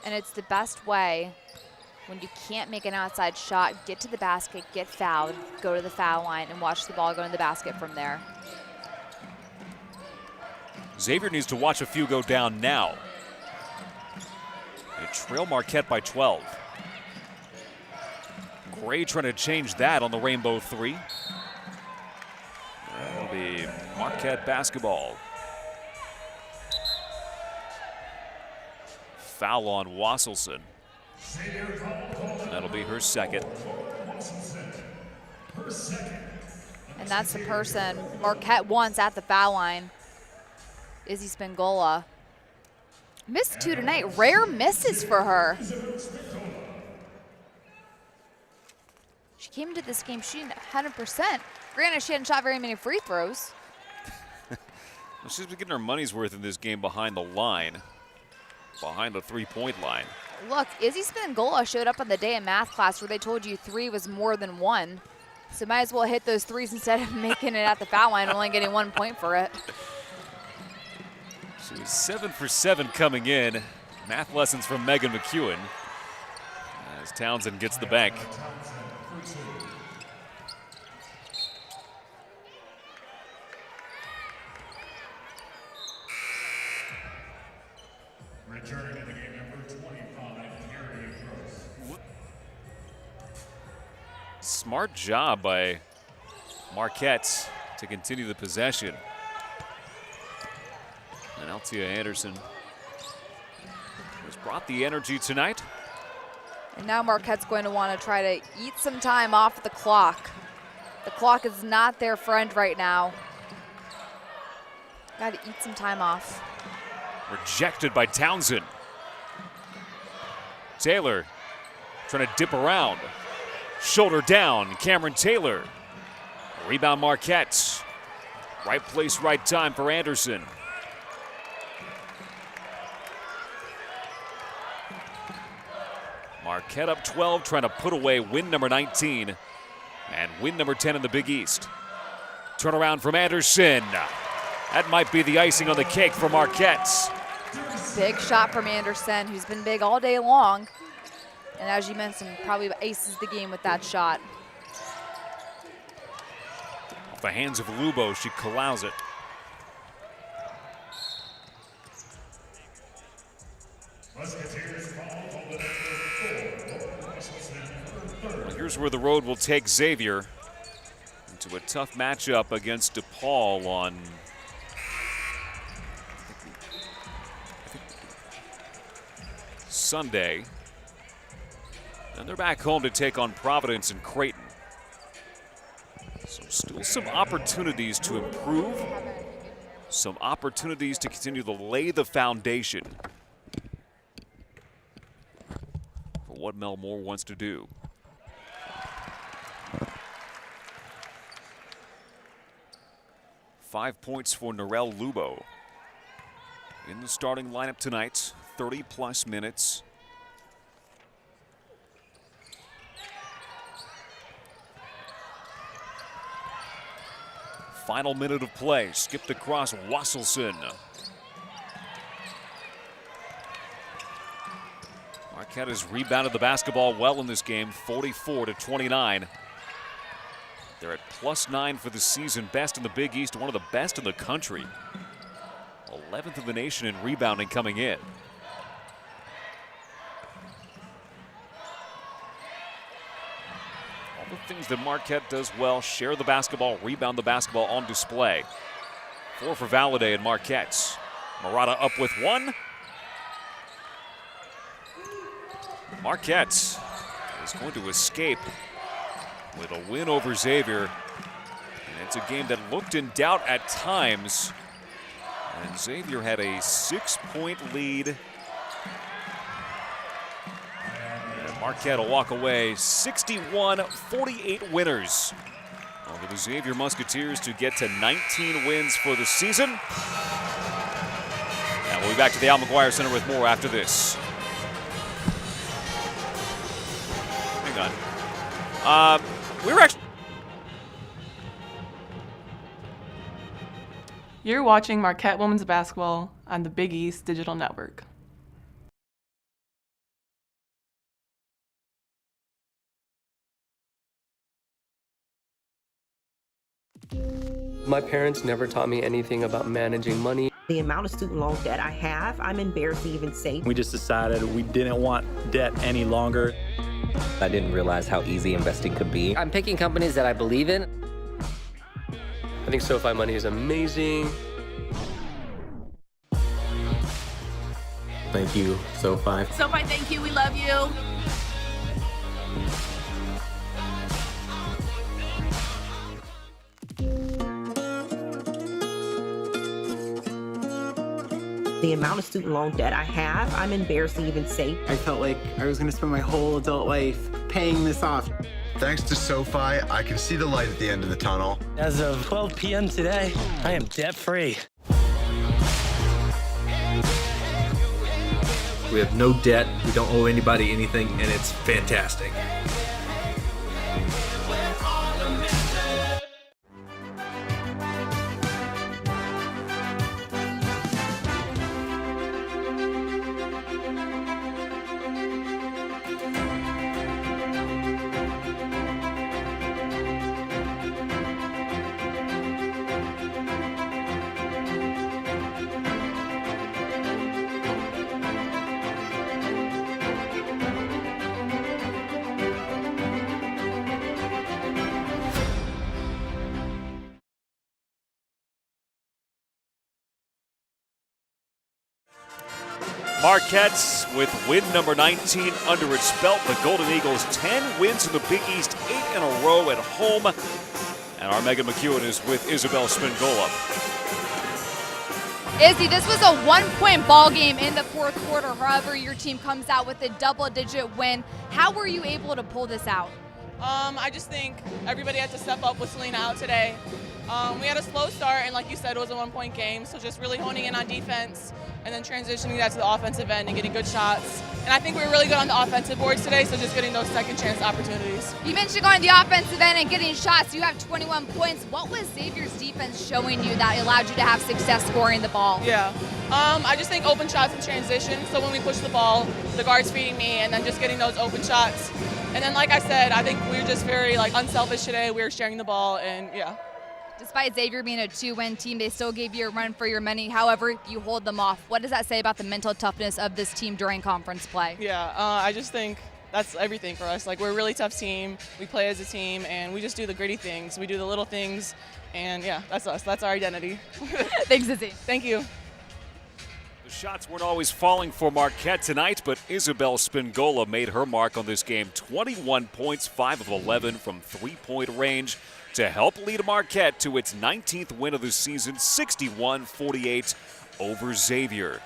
Speaker 2: And it's the best way when you can't make an outside shot, get to the basket, get fouled, go to the foul line, and watch the ball go in the basket from there.
Speaker 1: Xavier needs to watch a few go down now. They trail Marquette by 12. Gray trying to change that on the rainbow 3. That'll be Marquette basketball. Foul on Wasselson. That'll be her second.
Speaker 2: And that's the person Marquette wants at the foul line. Izzy Spingola. Missed 2 tonight. Rare misses for her. She came into this game shooting 100%. Granted, she hadn't shot very many free throws.
Speaker 1: Well, she's been getting her money's worth in this game behind the line, behind the three-point line.
Speaker 2: Look, Izzy Spingola showed up on the day in math class where they told you 3 was more than 1. So might as well hit those 3s instead of making it at the foul line, only getting 1 point for it.
Speaker 1: She was 7 for 7 coming in. Math lessons from Megan McEwen as Townsend gets the bank.
Speaker 9: Returning in the game, number 25,
Speaker 1: Smart job by Marquette to continue the possession. And Althea Anderson has brought the energy tonight.
Speaker 2: And now Marquette's going to want to try to eat some time off the clock. The clock is not their friend right now. Got to eat some time off.
Speaker 1: Rejected by Townsend. Taylor trying to dip around. Shoulder down, Cameron Taylor. Rebound Marquette. Right place, right time for Anderson. Marquette up 12, trying to put away win number 19 and win number 10 in the Big East. Turnaround from Anderson. That might be the icing on the cake for Marquette.
Speaker 2: Big shot from Anderson, who's been big all day long. And as you mentioned, probably aces the game with that shot.
Speaker 1: the hands of Lubo. She corrals it. Well, here's where the road will take Xavier into a tough matchup against DePaul on Sunday. And they're back home to take on Providence and Creighton. So still some opportunities to improve, some opportunities to continue to lay the foundation for what Mel Moore wants to do. Five points for Narelle Lubo in the starting lineup tonight, 30-plus minutes. Final minute of play, skipped across Wasselson. Marquette has rebounded the basketball well in this game, 44-29. They're at +9 for the season, best in the Big East, one of the best in the country. 11th in the nation in rebounding coming in. All the things that Marquette does well: share the basketball, rebound the basketball, on display. 4 for Valladay and Marquette. Murata up with 1. Marquette is going to escape with a win over Xavier. And it's a game that looked in doubt at times. And Xavier had a 6-point lead. And Marquette will walk away 61-48 winners over the Xavier Musketeers to get to 19 wins for the season. And we'll be back to the Al McGuire Center with more after this. Hang on. We're actually...
Speaker 6: You're watching Marquette Women's Basketball on the Big East Digital Network.
Speaker 11: My parents never taught me anything about managing money.
Speaker 12: The amount of student loan debt I have, I'm embarrassed to even say.
Speaker 4: We just decided we didn't want debt any longer.
Speaker 18: I didn't realize how easy investing could be.
Speaker 11: I'm picking companies that I believe in. I think SoFi money is amazing.
Speaker 18: Thank you, SoFi.
Speaker 8: SoFi, thank you. We love you.
Speaker 12: The amount of student loan debt I have, I'm embarrassed to even say.
Speaker 23: I felt like I was going to spend my whole adult life paying this off.
Speaker 24: Thanks to SoFi, I can see the light at the end of the tunnel.
Speaker 25: As of 12 p.m. today, I am debt-free.
Speaker 26: We have no debt, we don't owe anybody anything, and it's fantastic.
Speaker 1: Marquette with win number 19 under its belt. The Golden Eagles 10 wins in the Big East, 8 in a row at home. And our Megan McEwen is with Isabel Spingola.
Speaker 2: Izzy, this was a 1-point ball game in the fourth quarter. However, your team comes out with a double-digit win. How were you able to pull this out?
Speaker 6: I just think everybody had to step up with Selena out today. We had a slow start, and like you said, it was a 1-point game, so just really honing in on defense and then transitioning that to the offensive end and getting good shots. And I think we were really good on the offensive boards today, so just getting those second chance opportunities.
Speaker 2: You mentioned going to the offensive end and getting shots. You have 21 points. What was Xavier's defense showing you that allowed you to have success scoring the ball?
Speaker 6: Yeah, I just think open shots in transition. So when we push the ball, the guard's feeding me, and then just getting those open shots. And then, like I said, I think we were just very unselfish today. We were sharing the ball, and yeah.
Speaker 2: Despite Xavier being a 2-win team, they still gave you a run for your money. However, you hold them off. What does that say about the mental toughness of this team during conference play?
Speaker 6: Yeah, I just think that's everything for us. Like, we're a really tough team. We play as a team, and we just do the gritty things. We do the little things, and yeah, that's us. That's our identity.
Speaker 2: Thanks, Izzy.
Speaker 6: Thank you.
Speaker 1: The shots weren't always falling for Marquette tonight, but Isabel Spingola made her mark on this game. 21 points, 5 of 11 from three-point range to help lead Marquette to its 19th win of the season, 61-48 over Xavier.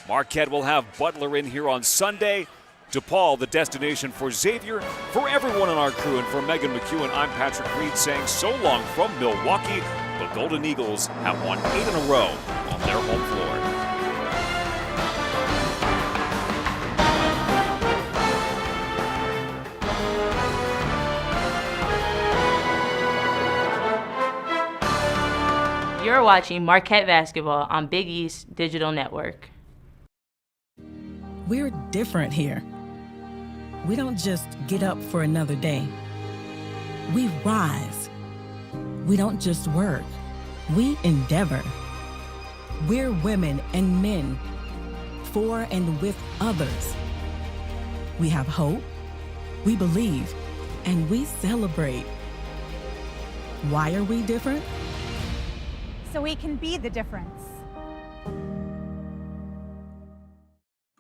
Speaker 1: Marquette will have Butler in here on Sunday. DePaul, the destination for Xavier. For everyone on our crew and for Megan McEwen, I'm Patrick Reed saying so long from Milwaukee. The Golden Eagles have won 8 in a row on their home floor.
Speaker 10: You're watching Marquette Basketball on Big East Digital Network.
Speaker 17: We're different here. We don't just get up for another day. We rise. We don't just work. We endeavor. We're women and men, for and with others. We have hope, we believe, and we celebrate. Why are we different?
Speaker 13: So we can be the difference.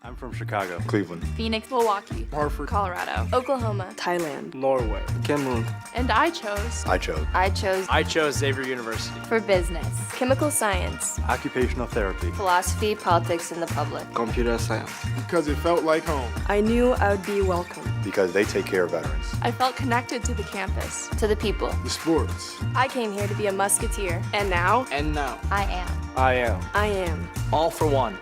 Speaker 5: I'm from Chicago,
Speaker 24: Cleveland,
Speaker 3: Phoenix, Milwaukee,
Speaker 5: Hartford,
Speaker 3: Colorado, Oklahoma,
Speaker 5: Thailand, Norway, Campbell.
Speaker 3: and I chose
Speaker 5: I chose Xavier University.
Speaker 3: for business, chemical science,
Speaker 5: Occupational therapy,
Speaker 3: philosophy, politics, and the public.
Speaker 5: computer science.
Speaker 9: Because it felt like home.
Speaker 5: I knew I would be welcome.
Speaker 24: because they take care of veterans.
Speaker 3: I felt connected to the campus, to the people.
Speaker 9: The sports.
Speaker 3: I came here to be a musketeer, and now
Speaker 5: And now,
Speaker 3: I am.
Speaker 5: I am
Speaker 3: I am.
Speaker 5: all for one.